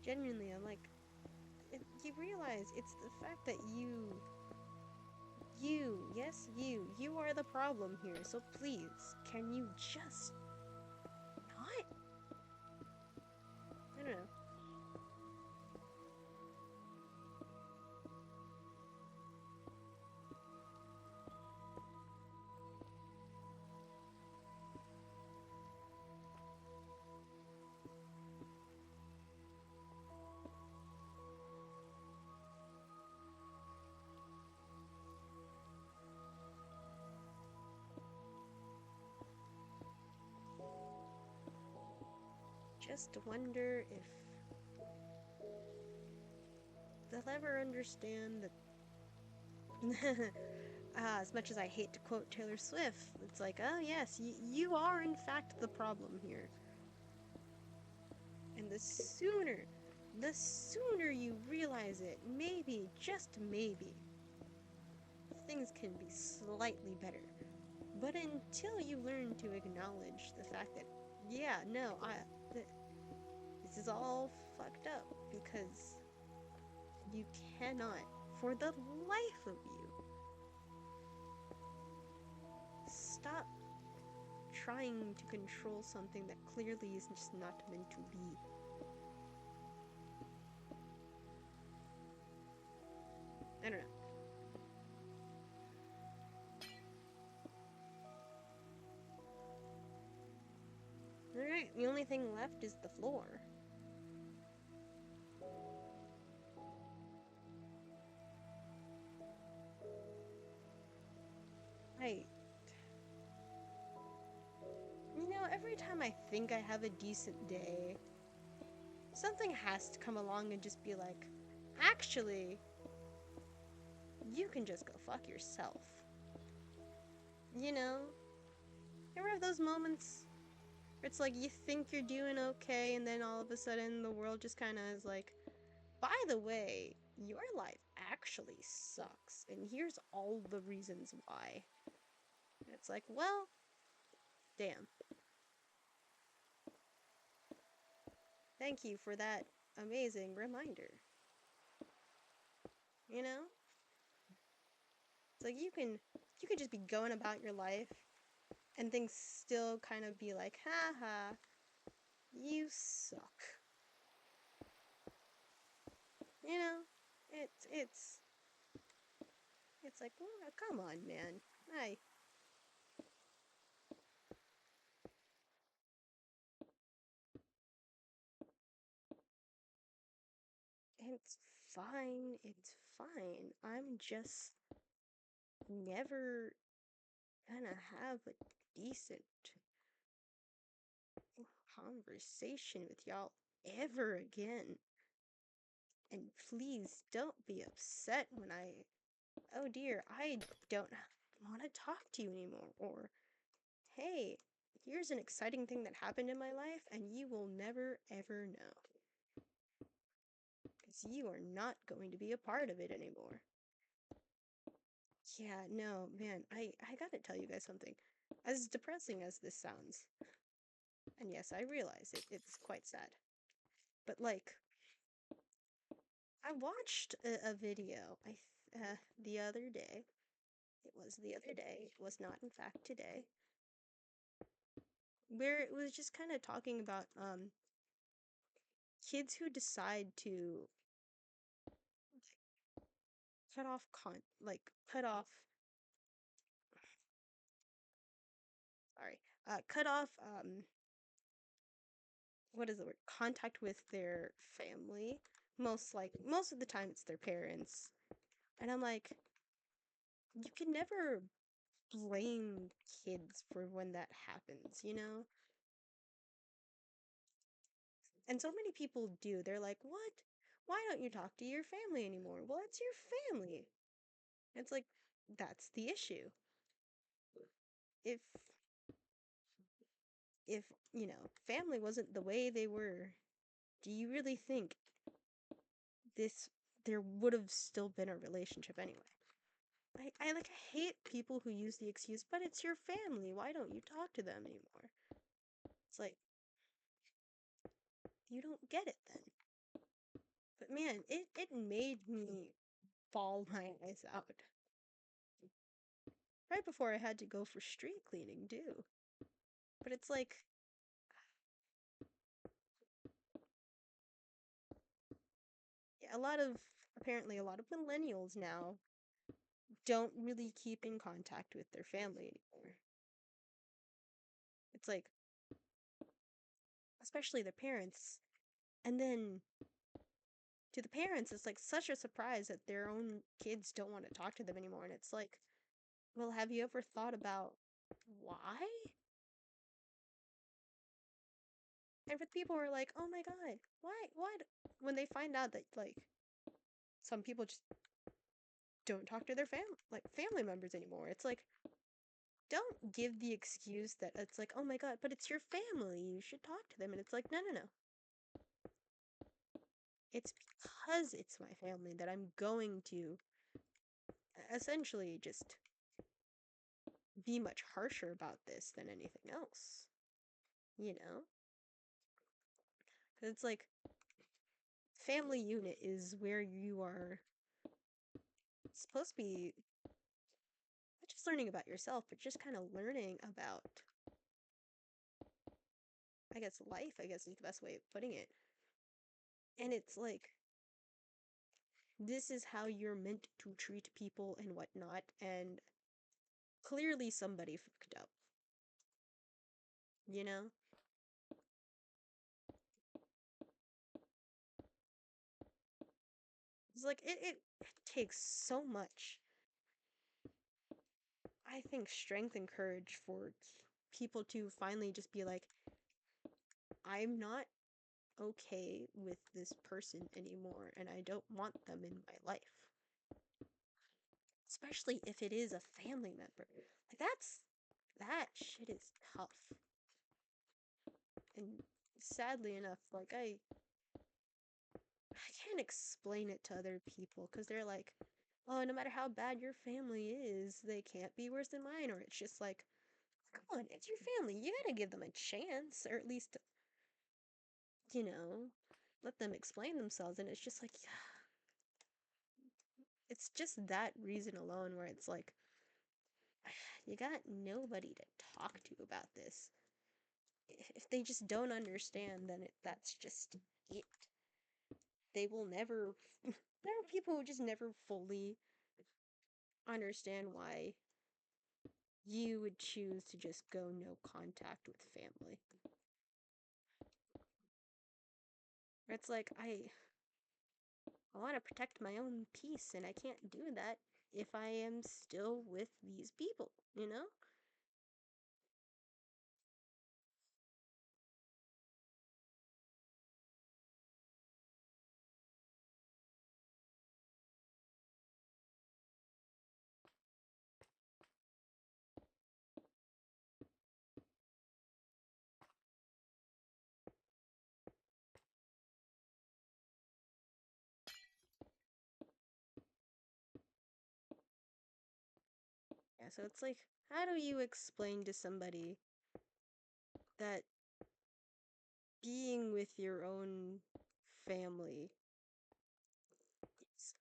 Genuinely, I'm like, you realize it's the fact that yes, you are the problem here, so please, can you just not? I don't know. Just wonder if they'll ever understand that. As much as I hate to quote Taylor Swift, it's like, oh yes, you are in fact the problem here. And the sooner you realize it, maybe, just maybe, things can be slightly better. But until you learn to acknowledge the fact that, yeah, no, this is all fucked up, because you cannot, for the life of you, stop trying to control something that clearly is just not meant to be. I don't know. Alright, the only thing left is the floor. Right. You know, every time I think I have a decent day, something has to come along and just be like, actually, you can just go fuck yourself. You know? You ever have those moments where it's like you think you're doing okay, and then all of a sudden the world just kind of is like, by the way, your life actually sucks, and here's all the reasons why. And it's like, well, damn. Thank you for that amazing reminder. You know? It's like you can just be going about your life and things still kind of be like, haha, you suck. You know? It's it's like, oh, come on, man. It's fine. It's fine. I'm just never gonna have a decent conversation with y'all ever again. And please don't be upset when oh dear, I don't want to talk to you anymore. Or, hey, here's an exciting thing that happened in my life, and you will never ever know. Because you are not going to be a part of it anymore. Yeah, no, man, I gotta tell you guys something. As depressing as this sounds, and yes, I realize it's quite sad, but like, I watched a video the other day. It was the other day. It was not, in fact, today. Where it was just kind of talking about kids who decide to cut off cut off sorry cut off what is the word, contact with their family. Most of the time it's their parents, and I'm like, you can never blame kids for when that happens, you know? And so many people do. They're like, what? Why don't you talk to your family anymore? Well, it's your family. It's like, that's the issue. If if, family wasn't the way they were, do you really think this there would have still been a relationship anyway? I like hate people who use the excuse, but it's your family. Why don't you talk to them anymore? It's like, you don't get it then. But man, it made me bawl my eyes out. Right before I had to go for street cleaning, too. But it's like, yeah, apparently, a lot of millennials now don't really keep in contact with their family anymore. It's like, especially their parents. And then to the parents, it's like such a surprise that their own kids don't want to talk to them anymore. And it's like, well, have you ever thought about why? And for the people who are like, oh my god, why? What? When they find out that, like, some people just don't talk to their family members anymore. It's like, don't give the excuse that it's like, oh my god, but it's your family. You should talk to them. And it's like, no, no, no. It's because it's my family that I'm going to essentially just be much harsher about this than anything else. You know? Because it's like, family unit is where you are supposed to be not just learning about yourself, but just kind of learning about, I guess, life, I guess is the best way of putting it. And it's like, this is how you're meant to treat people and whatnot, and clearly somebody fucked up. You know? It's like, it takes so much, I think, strength and courage for people to finally just be like, I'm not okay with this person anymore, and I don't want them in my life. Especially if it is a family member. Like, that shit is tough. And sadly enough, like, I can't explain it to other people because they're like, oh, no matter how bad your family is, they can't be worse than mine. Or it's just like, come on, it's your family. You gotta give them a chance, or at least, you know, let them explain themselves. And it's just like, yeah, it's just that reason alone where it's like, you got nobody to talk to about this. If they just don't understand, then that's just it. They will never. There are people who just never fully understand why you would choose to just go no contact with family. It's like, I want to protect my own peace, and I can't do that if I am still with these people, you know? Yeah, so it's like, how do you explain to somebody that being with your own family is,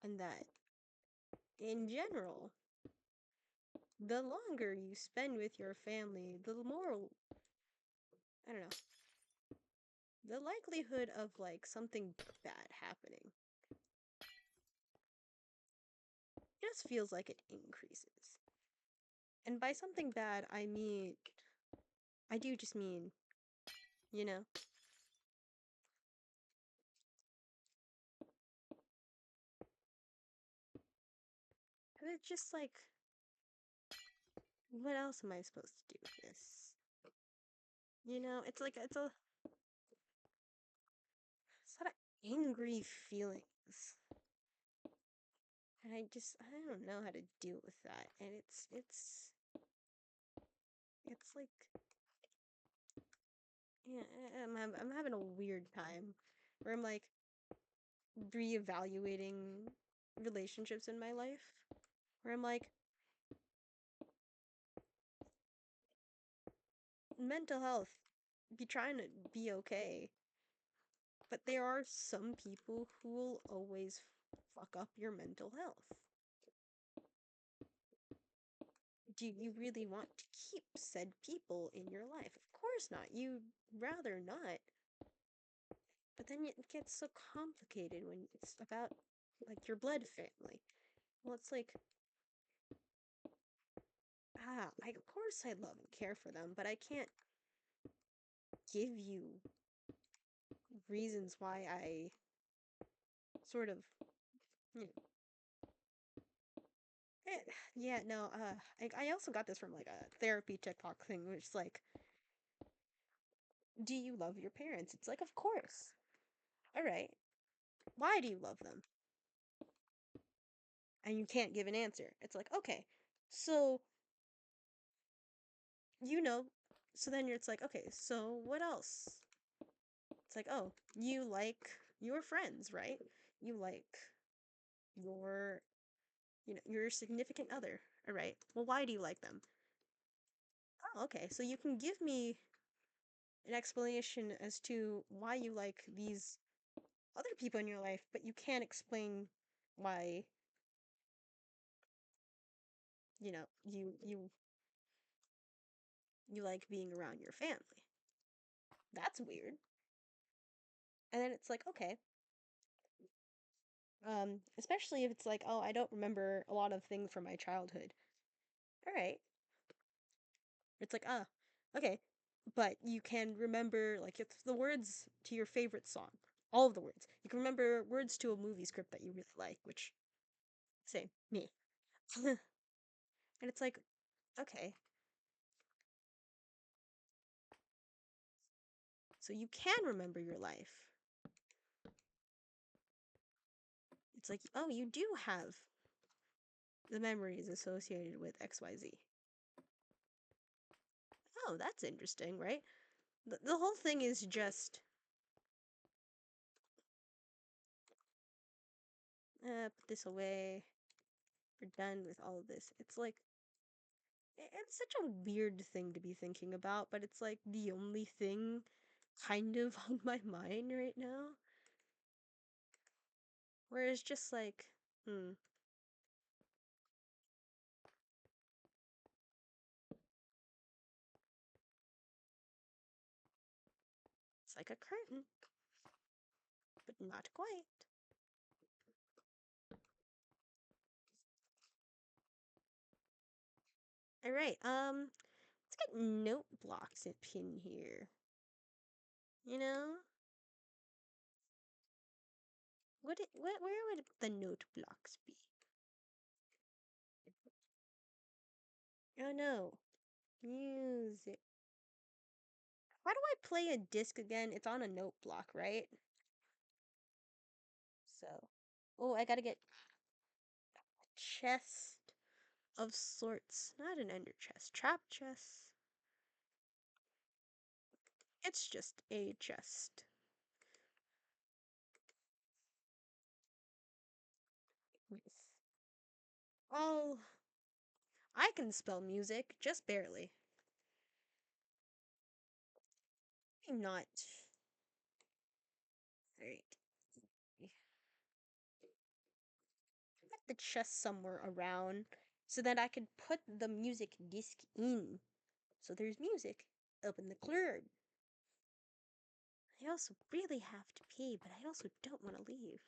and that in general, the longer you spend with your family, the more, I don't know, the likelihood of like something bad happening just feels like it increases. And by something bad, I do just mean, you know, 'cause it's just like, what else am I supposed to do with this? You know, it's like, it's a lot of angry feelings. And I don't know how to deal with that. And it's like, yeah, I'm having a weird time. where I'm like reevaluating relationships in my life, where I'm like, mental health, be trying to be okay, but there are some people who will always fuck up your mental health. Do you really want to keep said people in your life? Of course not. You'd rather not. But then it gets so complicated when it's about like your blood family. Well, it's like, of course I love and care for them, but I can't give you reasons why I sort of, you know, yeah, no, I also got this from like a therapy TikTok thing, which is like, do you love your parents? It's like, of course. All right. Why do you love them? And you can't give an answer. It's like, okay, so, you know, so then it's like, okay, so what else? It's like, oh, you like your friends, right? You like your, your significant other. All right. Well, why do you like them? Oh, okay. So you can give me an explanation as to why you like these other people in your life, but you can't explain why, you like being around your family. That's weird. And then it's like, okay, especially if it's like, oh, I don't remember a lot of things from my childhood. All right. It's like, okay. But you can remember, like, it's the words to your favorite song. All of the words. You can remember words to a movie script that you really like, which, same, me. And it's like, okay. So you can remember your life. It's like, oh, you do have the memories associated with XYZ. Oh, that's interesting, right? The whole thing is just, put this away. We're done with all of this. It's like, it's such a weird thing to be thinking about, but it's like the only thing kind of on my mind right now. Whereas just like, it's like a curtain, but not quite. All right, let's get note blocks up in here. You know, where would the note blocks be? Oh no, music. Why do I play a disc again? It's on a note block, right? So, oh, I gotta get a chest of sorts. Not an ender chest, trap chest. It's just a chest. With all. I can spell music, just barely. Maybe not. Alright. Put the chest somewhere around so that I could put the music disc in. So there's music up in the club. I also really have to pee, but I also don't want to leave.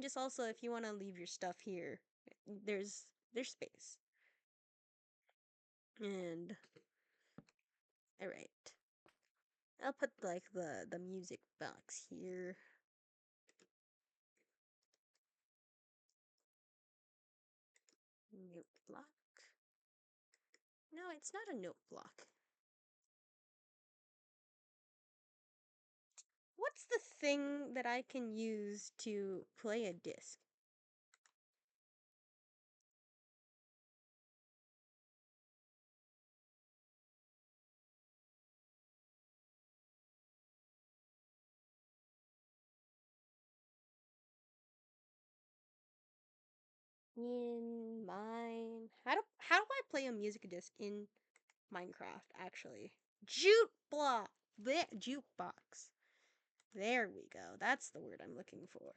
Just also, if you want to leave your stuff here, there's space. And all right, I'll put like the music box here. Note block. No, it's not a note block. What's the thing that I can use to play a disc? In mine. How do I play a music disc in Minecraft actually? Jukebox. Jukebox. There we go. That's the word I'm looking for.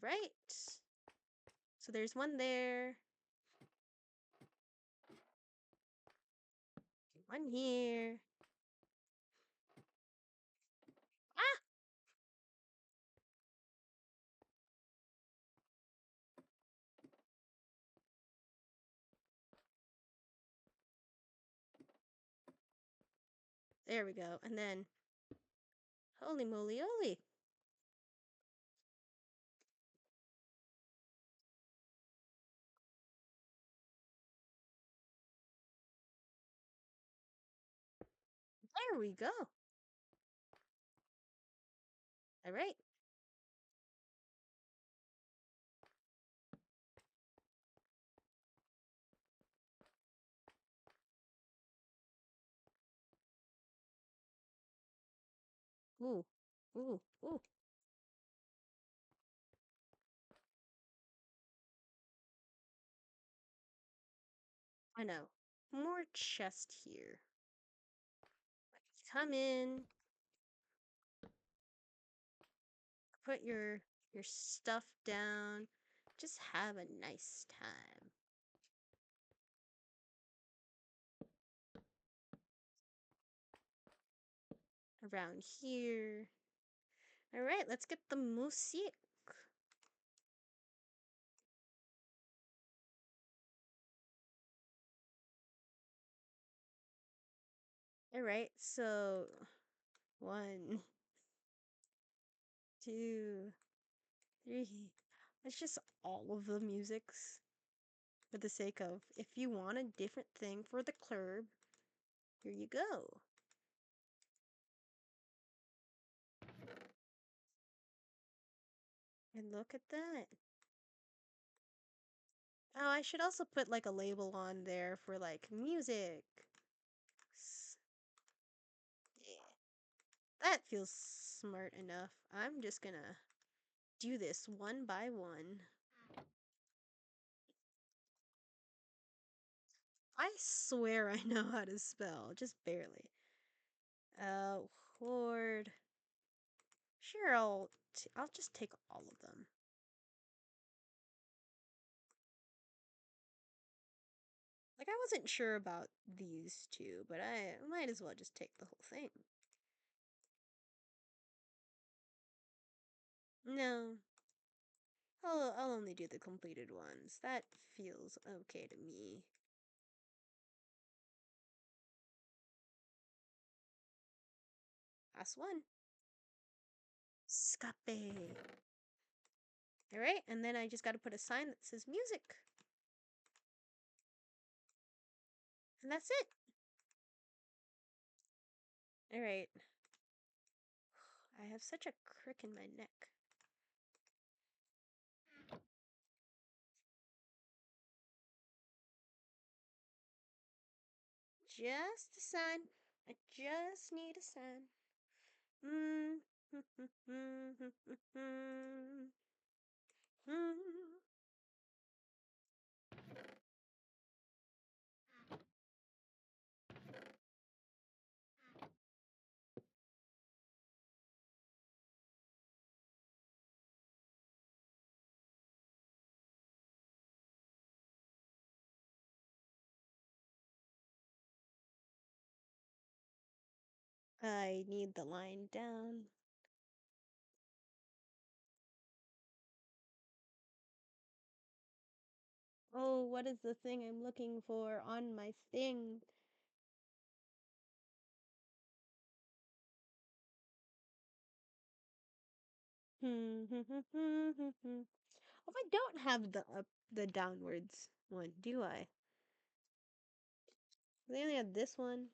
Right. So there's one there. One here. Ah! There we go. And then, holy moly, holy. There we go. All right. Ooh. Ooh. Ooh. I know. More chest here. Come in. Put your stuff down. Just have a nice time. Around here. All right, let's get the music. All right, so 1, 2, 3. It's just all of the musics for the sake of if you want a different thing for the club, here you go. And look at that. Oh, I should also put like a label on there for like music. Yeah, that feels smart enough. I'm just gonna do this one by one. I swear I know how to spell, just barely. Horde. Sure, I'll just take all of them. Like I wasn't sure about these two, but I might as well just take the whole thing. No, I'll only do the completed ones. That feels okay to me. Last one. Scape. Alright, and then I just gotta put a sign that says music. And that's it. Alright. I have such a crick in my neck. Just a sign. I just need a sign. Mm. I need the line down. Oh, what is the thing I'm looking for on my thing? Oh, I don't have the downwards one, do I? They only have this one.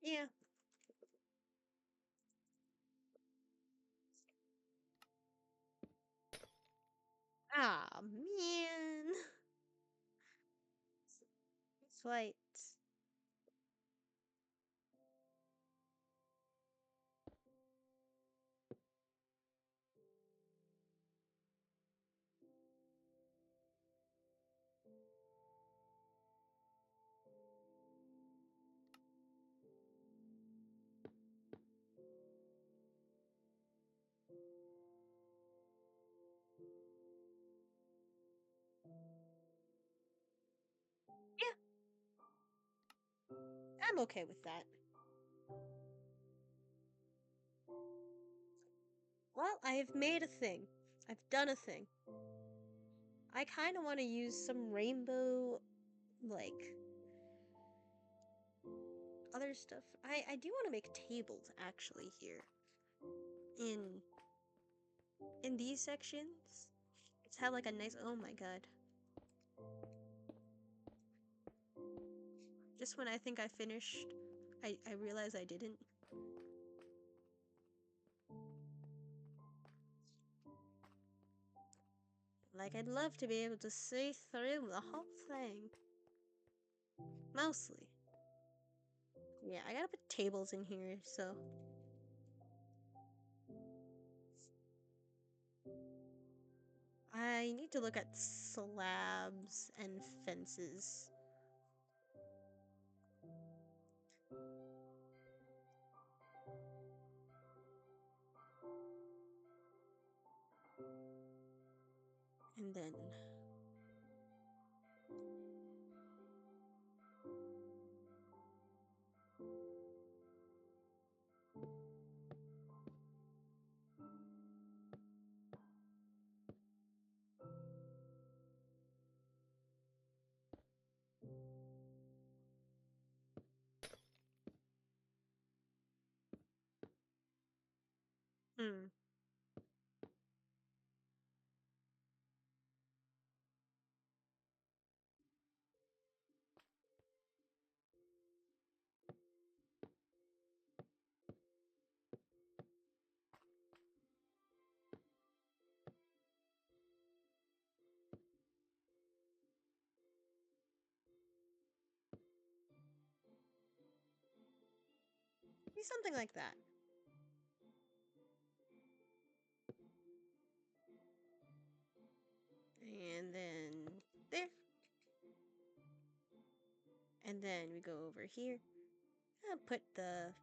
Yeah. Ah, man. Slight. Yeah, I'm okay with that. Well, I've made a thing. I've done a thing. I kind of want to use some rainbow, like, other stuff. I do want to make tables, actually, here. In these sections. Let's have, like, a nice... Oh, my God. Just when I think I finished, I realize I didn't. Like, I'd love to be able to see through the whole thing. Mostly. Yeah, I gotta put tables in here, so... I need to look at slabs and fences. And then... Hmm. Be something like that. And then... There. And then we go over here. And put the...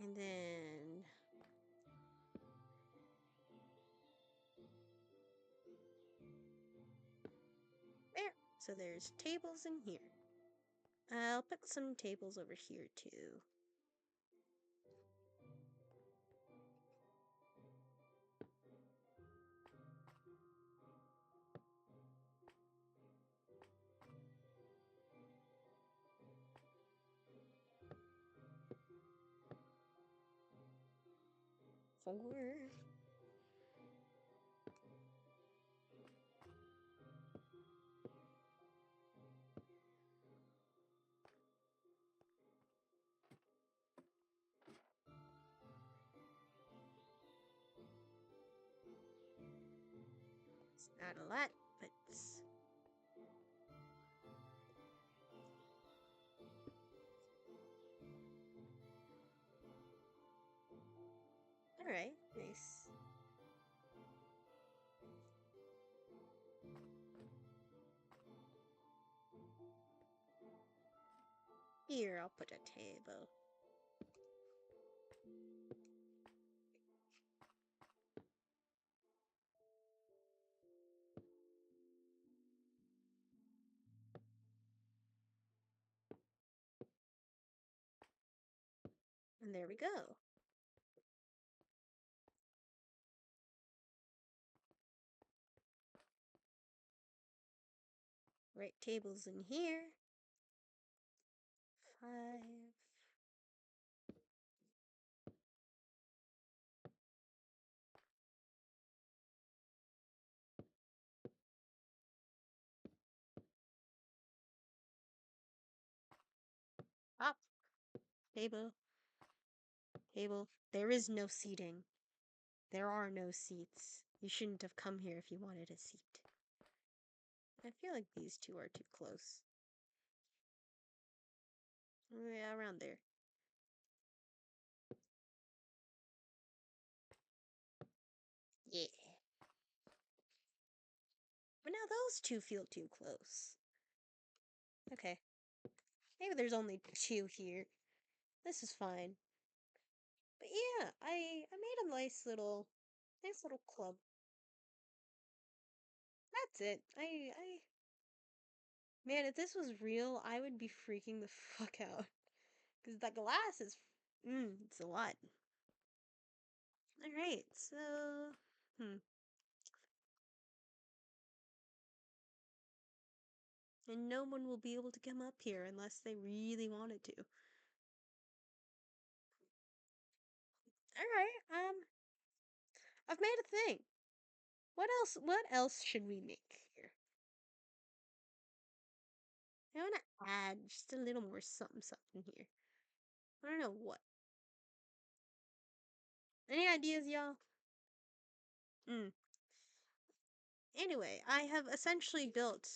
And then... There. So there's tables in here. I'll put some tables over here too. Four. It's not a lot, but it's... Alright, nice. Here, I'll put a table. And there we go. Right tables in here. 5. Up. Table. Table. There is no seating. There are no seats. You shouldn't have come here if you wanted a seat. I feel like these two are too close. Yeah, around there. Yeah. But now those two feel too close. Okay. Maybe there's only two here. This is fine. But yeah, I made a nice little club. That's it. Man, if this was real, I would be freaking the fuck out. Because the glass is, it's a lot. Alright, so, hmm. And no one will be able to come up here unless they really wanted to. Alright, I've made a thing. What else should we make here? I want to add just a little more something something here. I don't know what. Any ideas, y'all? Anyway, I have essentially built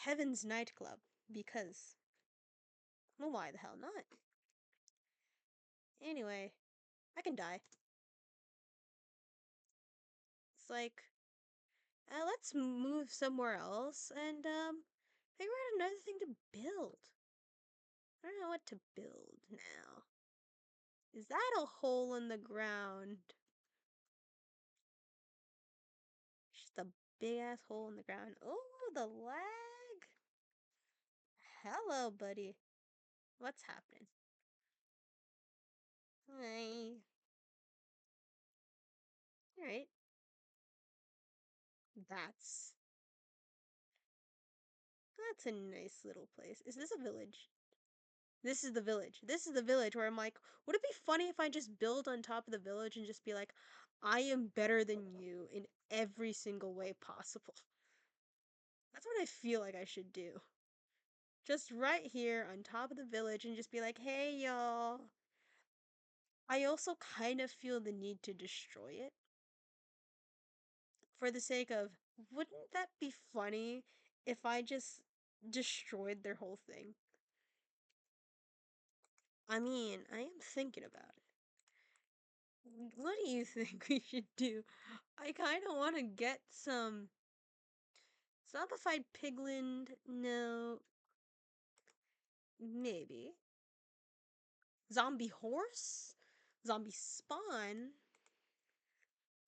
Heaven's Nightclub because, well, why the hell not? Anyway, I can die. It's like, let's move somewhere else and figure out another thing to build. I don't know what to build now. Is that a hole in the ground? Just a big ass hole in the ground. Oh, the lag. Hello, buddy. What's happening? Hi. Alright. That's that's a nice little place. Is this a village? This is the village. This is the village where I'm like, would it be funny if I just build on top of the village and just be like, I am better than you in every single way possible? That's what I feel like I should do. Just right here on top of the village and just be like, hey y'all. I also kind of feel the need to destroy it. For the sake of, wouldn't that be funny if I just destroyed their whole thing? I mean, I am thinking about it. What do you think we should do? I kind of want to get some zombified piglin. No, maybe zombie horse, zombie spawn,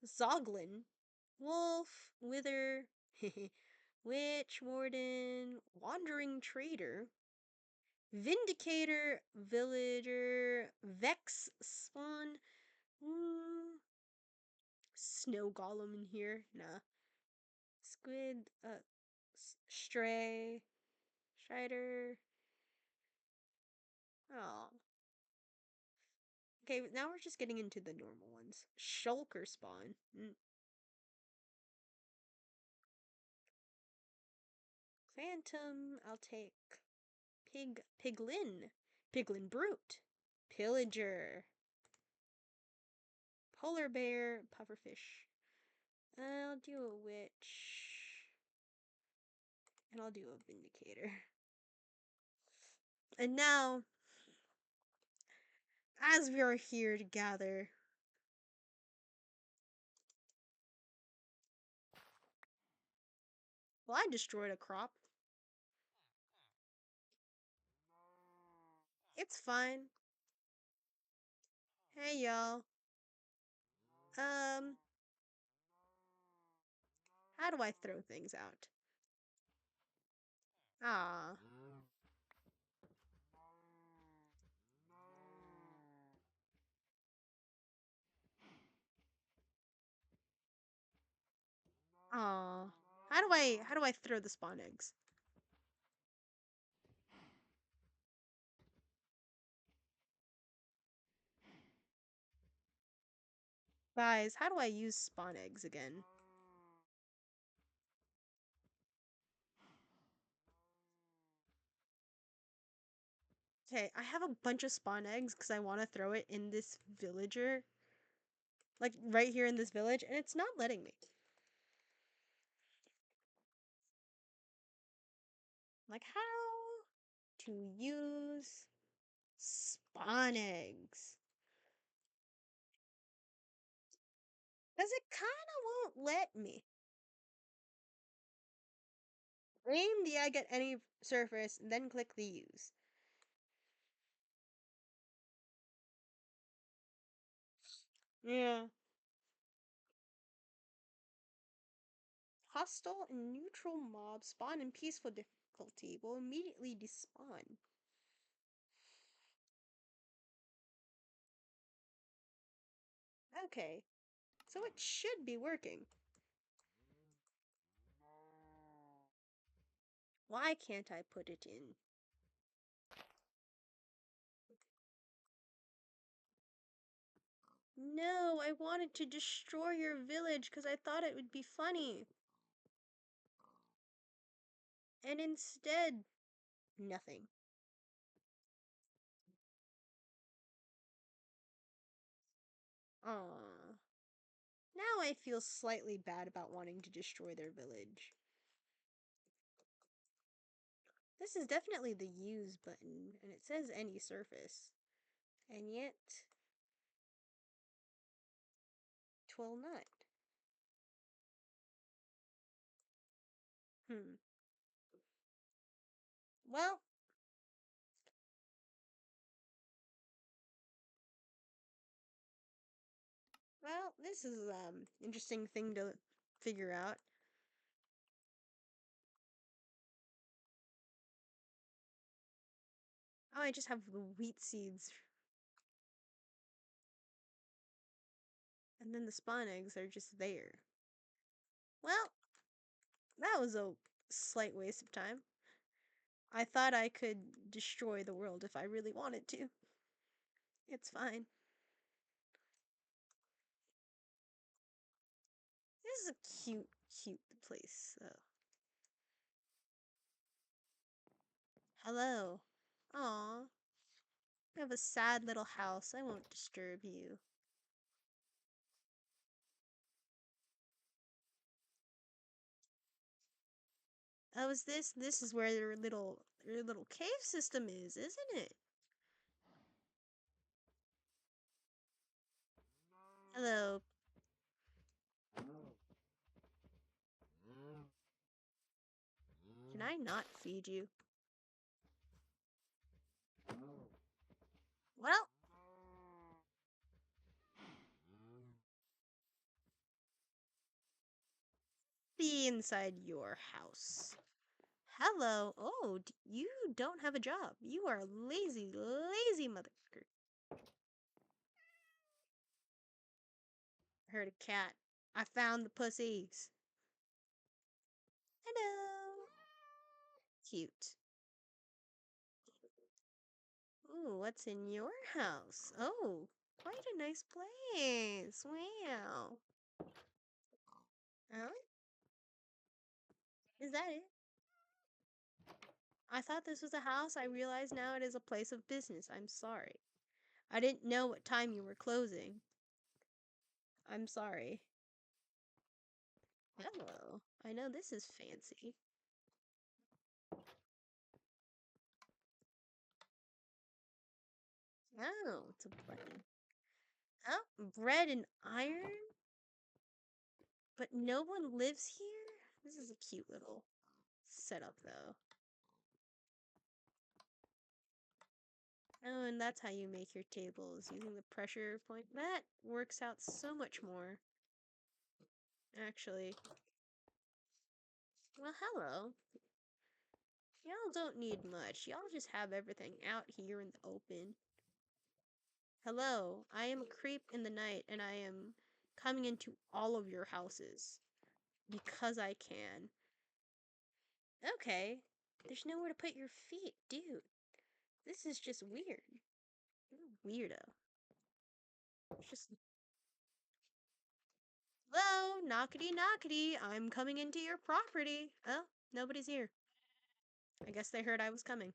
zoglin, wolf, wither, witch, warden, wandering trader, vindicator, villager, vex spawn. Snow golem in here. Nah. Squid, stray, strider. Oh. Okay, now we're just getting into the normal ones. Shulker spawn. Phantom, I'll take. Piglin. Piglin brute. Pillager. Polar bear, pufferfish. I'll do a witch. And I'll do a vindicator. And now, as we are here to gather, well, I destroyed a crop. It's fine. Hey, y'all. Um, how do I throw things out? Ah. Aw. How do I throw the spawn eggs? Guys, how do I use spawn eggs again? Okay, I have a bunch of spawn eggs because I want to throw it in this villager. Like, right here in this village, and it's not letting me. Like, how to use spawn eggs. Because it kind of won't let me. Aim the egg at any surface, then click the use. Yeah. Hostile and neutral mobs spawn in peaceful difficulty will immediately despawn. Okay, so it should be working. Why can't I put it in? No, I wanted to destroy your village because I thought it would be funny. And instead, nothing. Aww. Now I feel slightly bad about wanting to destroy their village. This is definitely the use button, and it says any surface. And yet, 'twill not. Hmm. Well, this is interesting thing to figure out. Oh, I just have the wheat seeds. And then the spawn eggs are just there. Well, that was a slight waste of time. I thought I could destroy the world if I really wanted to. It's fine. This is a cute, cute place, though. Hello. Aw. I have a sad little house. I won't disturb you. Oh, is this? This is where your little cave system is, isn't it? Hello. Can I not feed you? Well, be inside your house. Hello. Oh, you don't have a job. You are a lazy, lazy motherfucker. Heard a cat. I found the pussies. Hello. Cute. Ooh, what's in your house? Oh, quite a nice place. Wow. Oh, is that it? I thought this was a house. I realize now it is a place of business. I'm sorry. I didn't know what time you were closing. I'm sorry. Hello. I know this is fancy. Oh, it's a button. Oh, bread and iron? But no one lives here? This is a cute little setup, though. Oh, and that's how you make your tables, using the pressure point. That works out so much more. Actually. Well, hello. Y'all don't need much. Y'all just have everything out here in the open. Hello, I am a creep in the night, and I am coming into all of your houses. Because I can. Okay. There's nowhere to put your feet, dude. This is just weird. You're a weirdo. It's just. Hello, knockety knockety. I'm coming into your property. Oh, nobody's here. I guess they heard I was coming.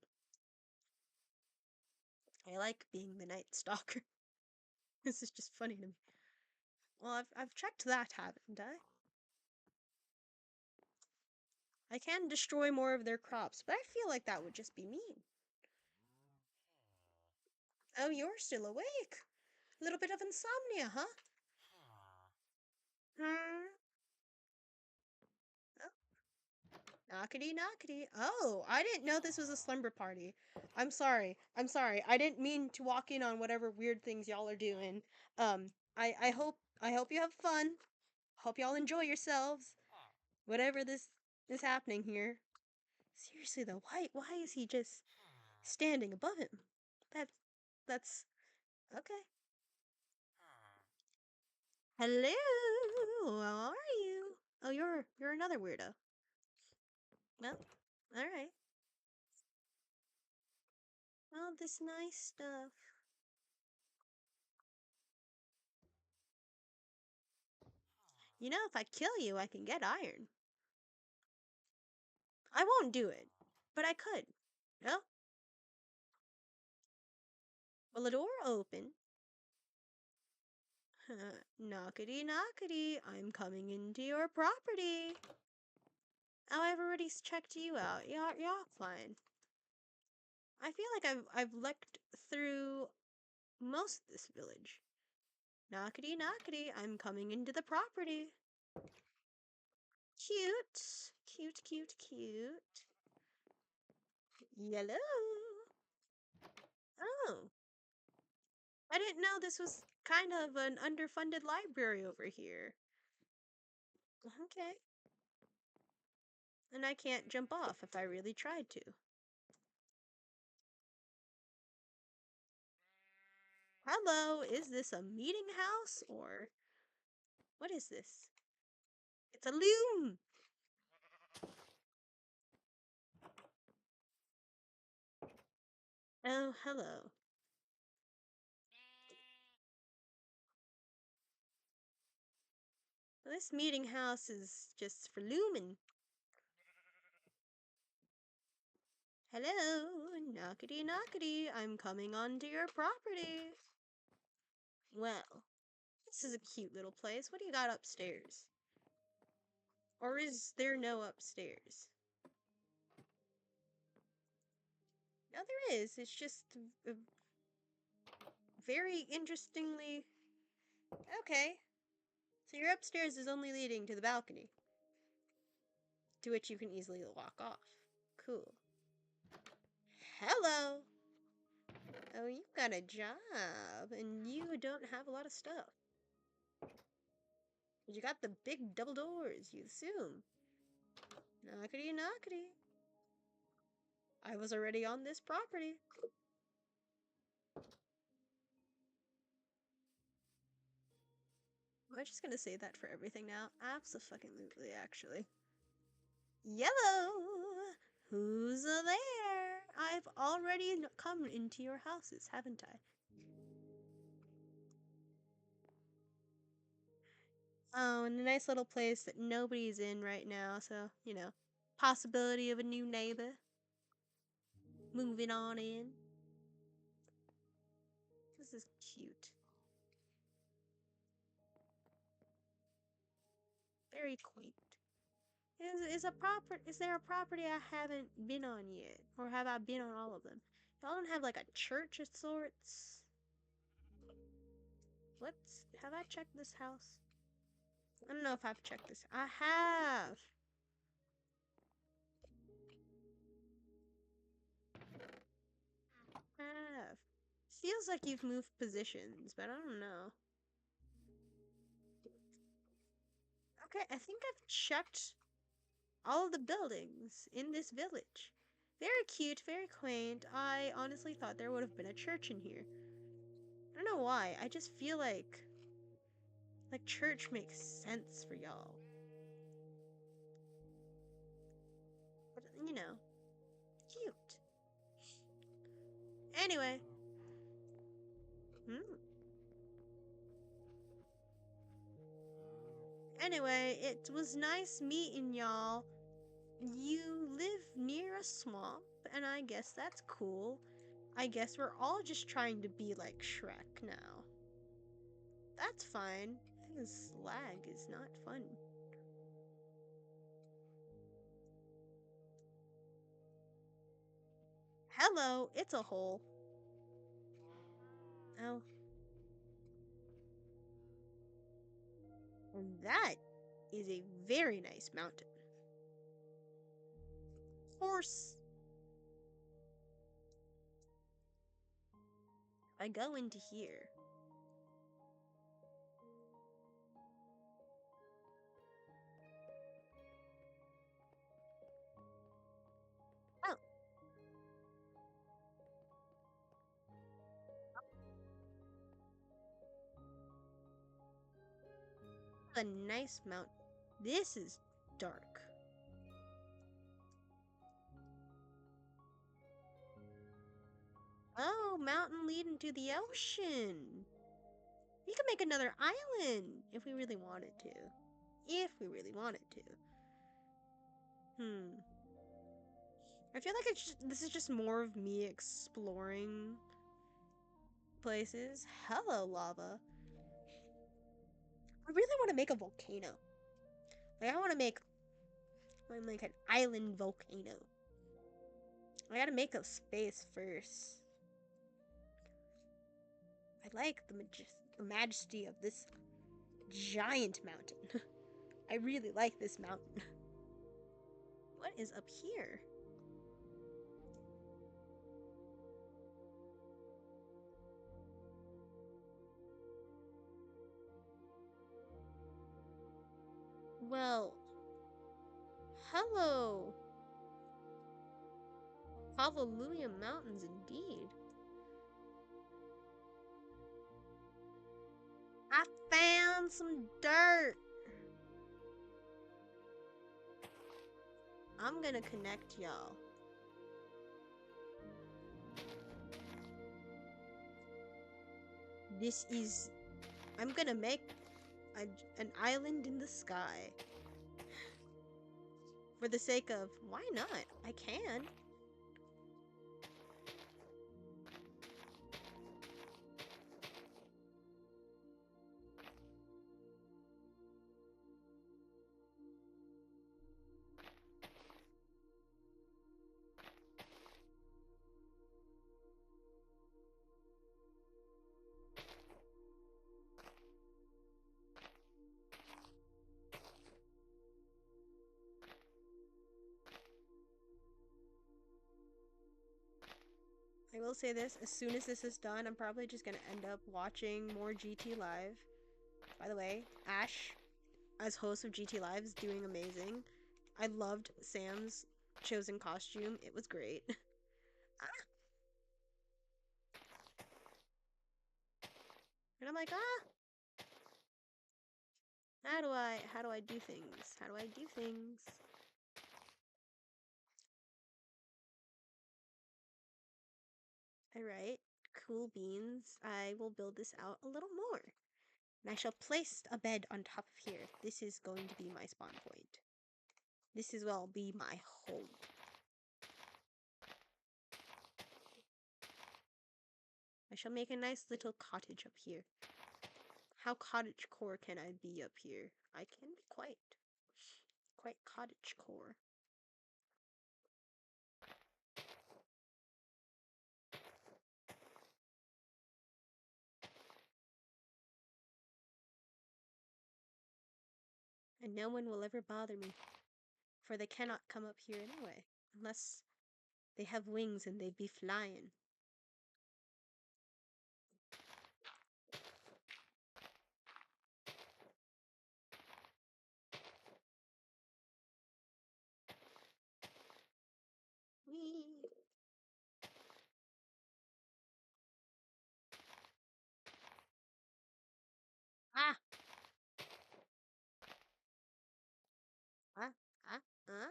I like being the Night Stalker. This is just funny to me. Well, I've checked that, haven't I? I can destroy more of their crops, but I feel like that would just be mean. Oh, you're still awake. A little bit of insomnia, huh? Hmm. Knockety knockety. Oh, I didn't know this was a slumber party. I'm sorry. I'm sorry. I didn't mean to walk in on whatever weird things y'all are doing. I hope you have fun. Hope y'all enjoy yourselves. Whatever this is happening here. Seriously though, why is he just standing above him? That that's okay. Hello. How are you? Oh, you're another weirdo. Well, all right. Well, this nice stuff. You know, if I kill you, I can get iron. I won't do it, but I could. No? Well, the door open. Knockety knockety, I'm coming into your property. Oh, I've already checked you out. You're fine. I feel like I've looked through most of this village. Knockety knockety, I'm coming into the property. Cute. Cute, cute, cute. Yellow. Oh. I didn't know this was kind of an underfunded library over here. Okay. And I can't jump off if I really tried to. Hello, is this a meeting house or what is this? It's a loom! Oh, hello. This meeting house is just for looming. Hello, knockety knockety, I'm coming onto your property. Well, this is a cute little place. What do you got upstairs? Or is there no upstairs? No, there is. It's just very interestingly. Okay. So your upstairs is only leading to the balcony, to which you can easily walk off. Cool. Hello! Oh, you got a job, and you don't have a lot of stuff. But you got the big double doors, you assume. Knockety knockety. I was already on this property. I'm just gonna say that for everything now. Abso-fucking-lutely, actually. Yellow! Who's there? I've already come into your houses, haven't I? Oh, and a nice little place that nobody's in right now, so, you know, possibility of a new neighbor. Moving on in. This is cute. Very quaint. Is there a property I haven't been on yet? Or have I been on all of them? Y'all don't have like a church of sorts? Have I checked this house? I don't know if I've checked this. I have! Have. Feels like you've moved positions, but I don't know. Okay, I think I've checked all of the buildings in this village. Very cute, very quaint. I honestly thought there would have been a church in here. I don't know why. I just feel like church makes sense for y'all. But you know, cute. Anyway. Hmm. Anyway, it was nice meeting y'all. You live near a swamp, and I guess that's cool. I guess we're all just trying to be like Shrek now. That's fine. This lag is not fun. Hello, it's a hole. Oh. And that is a very nice mountain. Horse. I go into here. Oh, a nice mountain. This is dark. Oh, mountain leading to the ocean. We could make another island if we really wanted to. If we really wanted to. Hmm. I feel like this is just more of me exploring places. Hello, lava. I really want to make a volcano. Like, I want to make like an island volcano. I gotta make a space first. I like the majesty of this giant mountain. I really like this mountain. What is up here? Well, hello. Hallelujah Mountains indeed. I found some dirt. I'm gonna connect y'all. This is... I'm gonna make an island in the sky. For the sake of... Why not? I can. I will say this, as soon as this is done, I'm probably just gonna end up watching more GT Live. By the way, Ash, as host of GT Live, is doing amazing. I loved Sam's chosen costume. It was great. And I'm like, how do I do things? How do I do things? Alright, cool beans. I will build this out a little more. And I shall place a bed on top of here. This is going to be my spawn point. This as well be my home. I shall make a nice little cottage up here. How cottagecore can I be up here? I can be quite cottagecore. And no one will ever bother me, for they cannot come up here anyway, unless they have wings and they be flying. Whee! Ah! Ah! Ah! Ah!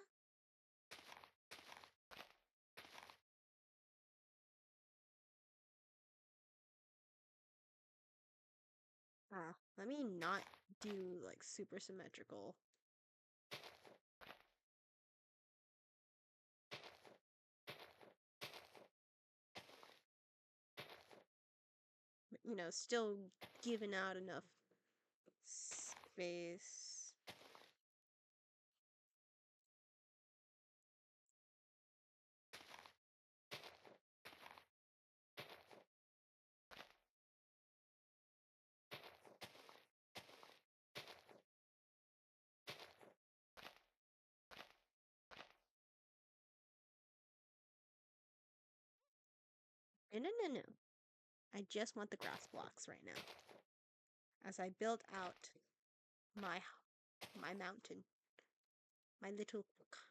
Ah, let me not do like super symmetrical. still giving out enough space. No, no, no, no. I just want the grass blocks right now. As I build out my my mountain, my little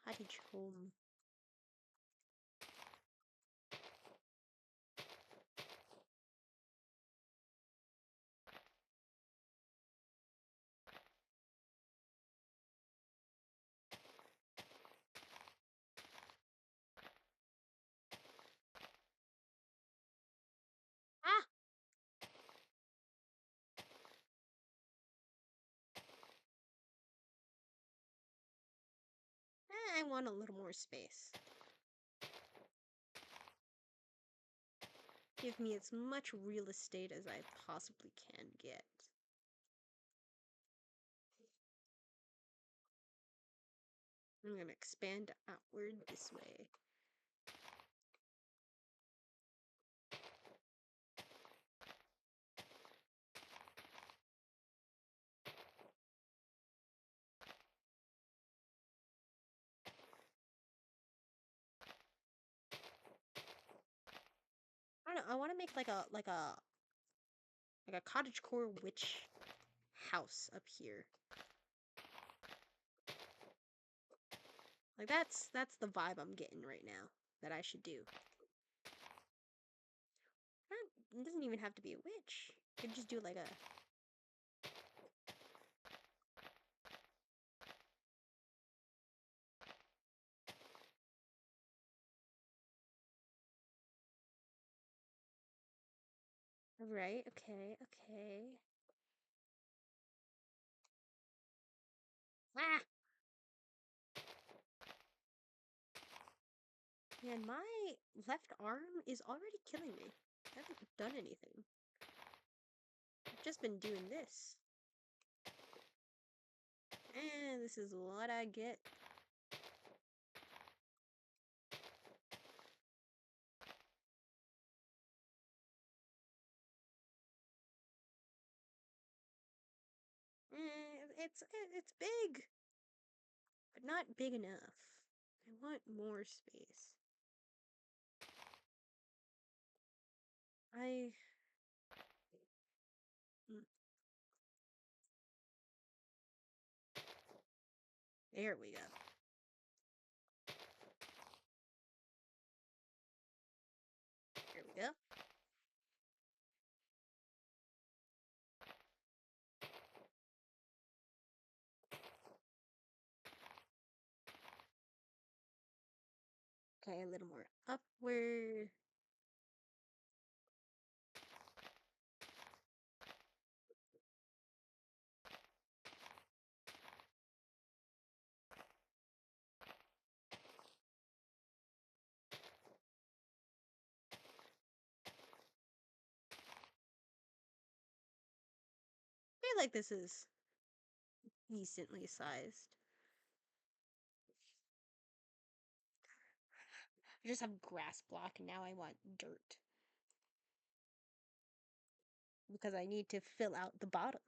cottage home. Ah! I want a little more space. Give me as much real estate as I possibly can get. I'm gonna expand outward this way. I don't know. I want to make like a cottagecore witch house up here. Like that's the vibe I'm getting right now that I should do. It doesn't even have to be a witch. You could just do like a right. Okay. Okay. Ah, man, my left arm is already killing me. I haven't done anything. I've just been doing this. And this is what I get. It's big, but not big enough. I want more space. I mm, There we go. There we go. Okay, a little more upward. I feel like this is decently sized. I just have grass block and now I want dirt. Because I need to fill out the bottom.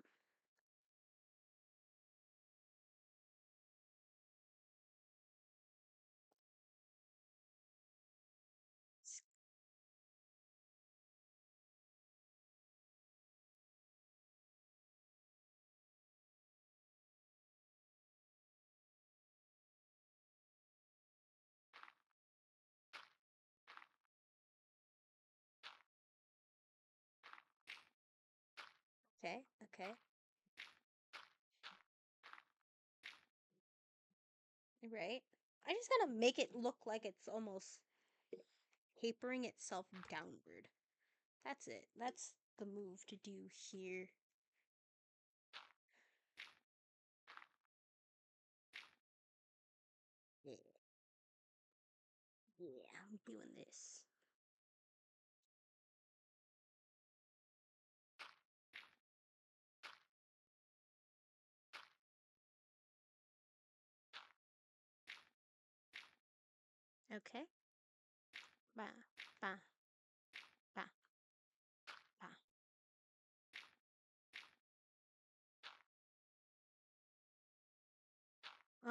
Okay, okay. Right. I just gotta make it look like it's almost tapering itself downward. That's it. That's the move to do here. Yeah. Yeah, I'm doing this. Okay. Ba, ba, ba, ba.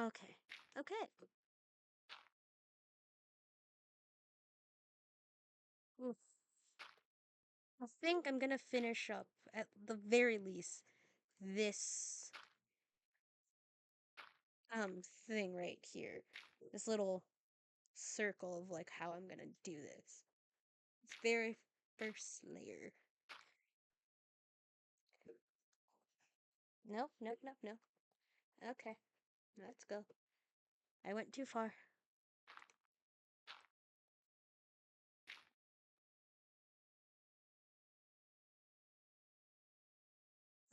Okay. Okay. Oof. I think I'm gonna finish up at the very least this thing right here. This little circle of like how I'm gonna do this. It's very first layer. Nope, nope, nope, nope. Okay, let's go. I went too far.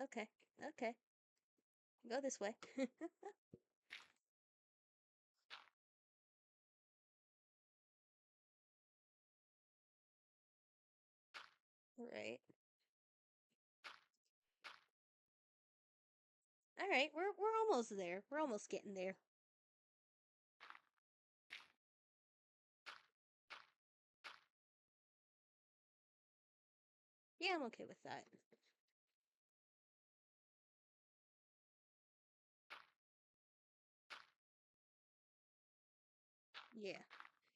Okay, okay. Go this way. Right. All right, we're almost there. We're almost getting there. Yeah, I'm okay with that. Yeah.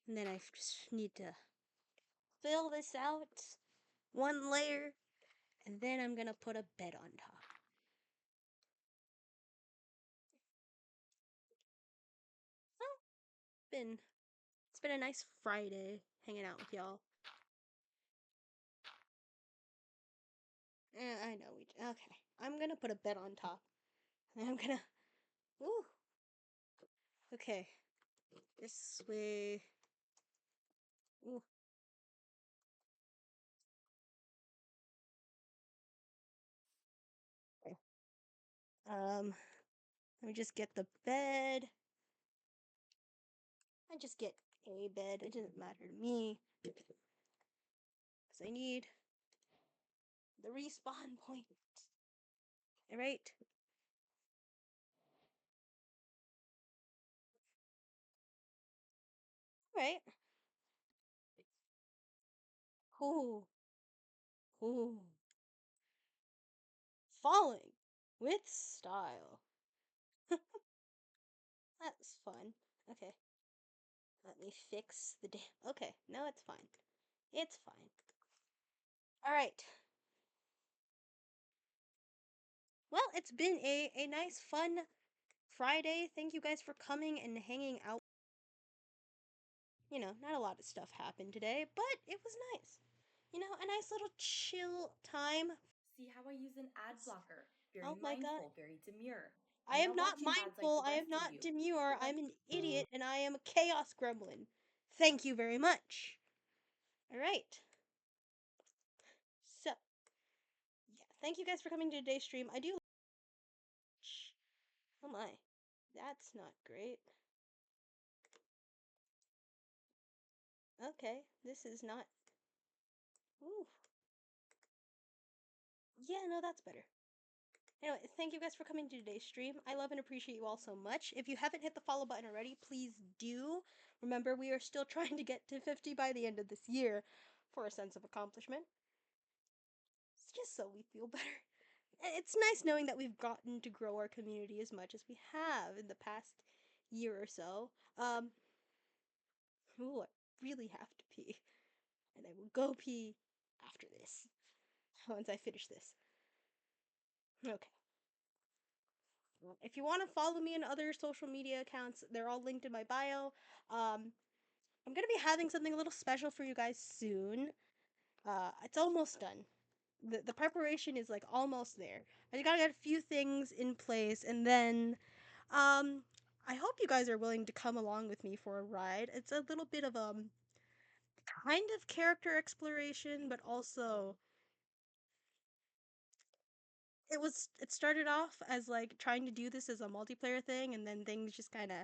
And then I just need to fill this out one layer, and then I'm gonna put a bed on top. Oh, been it's been a nice Friday hanging out with y'all. I know we. Okay, I'm gonna put a bed on top, and I'm gonna. Ooh. Okay, this way. Ooh. Okay. Let me just get the bed. I just get a bed. It doesn't matter to me because I need the respawn point. All right. All right. Ooh. Ooh. Falling with style. That's fun. Okay. Let me fix the damn. Okay. No, it's fine. It's fine. All right. Well, it's been a nice, fun Friday. Thank you guys for coming and hanging out. Not a lot of stuff happened today, but it was nice. A nice little chill time. See how I use an ad blocker. Very Oh my god. mindful, very demure. I I'm am not not watching ads like mindful. the I am rest of not you. demure. I'm an idiot and I am a chaos gremlin. Thank you very much. All right. So, yeah, thank you guys for coming to today's stream. I do. Oh my. That's not great. Okay, this is not. Ooh. Yeah, no, that's better. Anyway, thank you guys for coming to today's stream. I love and appreciate you all so much. If you haven't hit the follow button already, please do. Remember, we are still trying to get to 50 by the end of this year for a sense of accomplishment. It's just so we feel better. It's nice knowing that we've gotten to grow our community as much as we have in the past year or so. Ooh, I really have to pee. And I will go pee after this. Once I finish this. Okay. If you want to follow me on other social media accounts, they're all linked in my bio. I'm gonna be having something a little special for you guys soon. It's almost done. The preparation is like almost there. I just gotta get a few things in place, and then I hope you guys are willing to come along with me for a ride. It's a little bit of kind of character exploration, but also it started off as like trying to do this as a multiplayer thing, and then things just kind of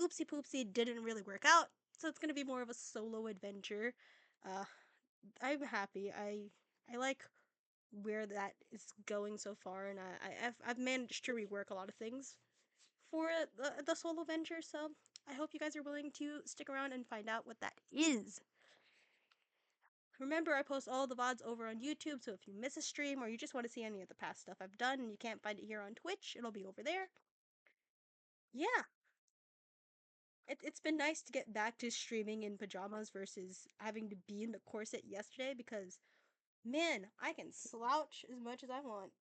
oopsie poopsie didn't really work out. So it's gonna be more of a solo adventure. Uh, I'm happy. I like where that is going so far, and I've managed to rework a lot of things for the solo venture. So I hope you guys are willing to stick around and find out what that is. Remember, I post all the VODs over on YouTube, so if you miss a stream or you just want to see any of the past stuff I've done and you can't find it here on Twitch, it'll be over there. Yeah, it's been nice to get back to streaming in pajamas versus having to be in the corset yesterday because, man, I can slouch as much as I want.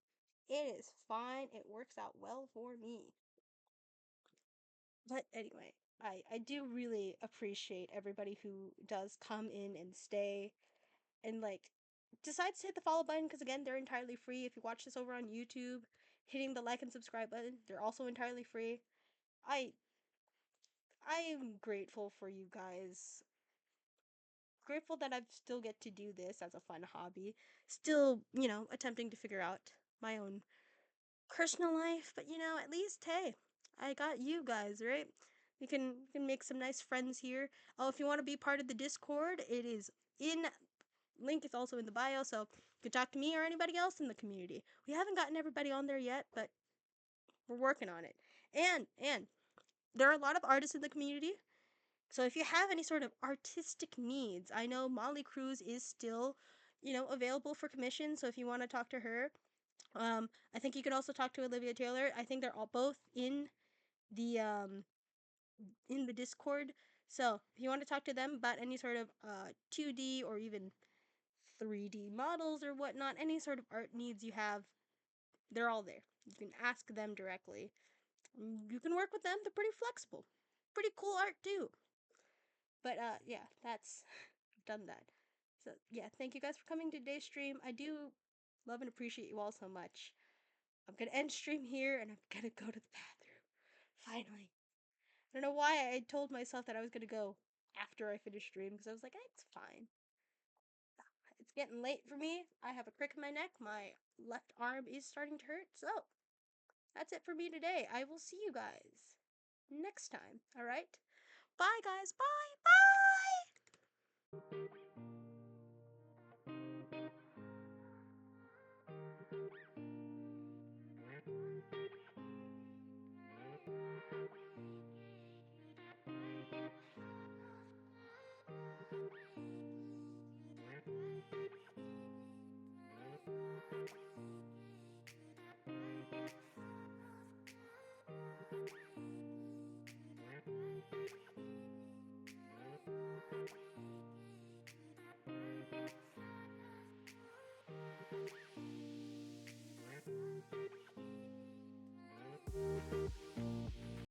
It is fine. It works out well for me. But anyway, I do really appreciate everybody who does come in and stay and like decides to hit the follow button because again, they're entirely free. If you watch this over on YouTube, hitting the like and subscribe button, they're also entirely free. I I am grateful for you guys. Grateful that I still get to do this as a fun hobby. Still, attempting to figure out my own personal life, but at least hey, I got you guys, right? We can make some nice friends here. Oh, if you want to be part of the Discord, it is in link is also in the bio, so you can talk to me or anybody else in the community. We haven't gotten everybody on there yet, but we're working on it. And there are a lot of artists in the community. So if you have any sort of artistic needs, I know Molly Cruz is still, available for commission. So if you want to talk to her, I think you could also talk to Olivia Taylor. I think they're all both the um in the Discord. So if you want to talk to them about any sort of 2D or even 3D models or whatnot, any sort of art needs you have, they're all there. You can ask them directly. You can work with them. They're pretty flexible. Pretty cool art too. But yeah, that's I've done that. So yeah, thank you guys for coming to today's stream. I do love and appreciate you all so much. I'm gonna end stream here and I'm gonna go to the bathroom. Finally. I don't know why I told myself that I was gonna go after I finish stream because I was like, it's fine. It's getting late for me. I have a crick in my neck. My left arm is starting to hurt. So that's it for me today. I will see you guys next time. All right. Bye, guys. Bye. Bye.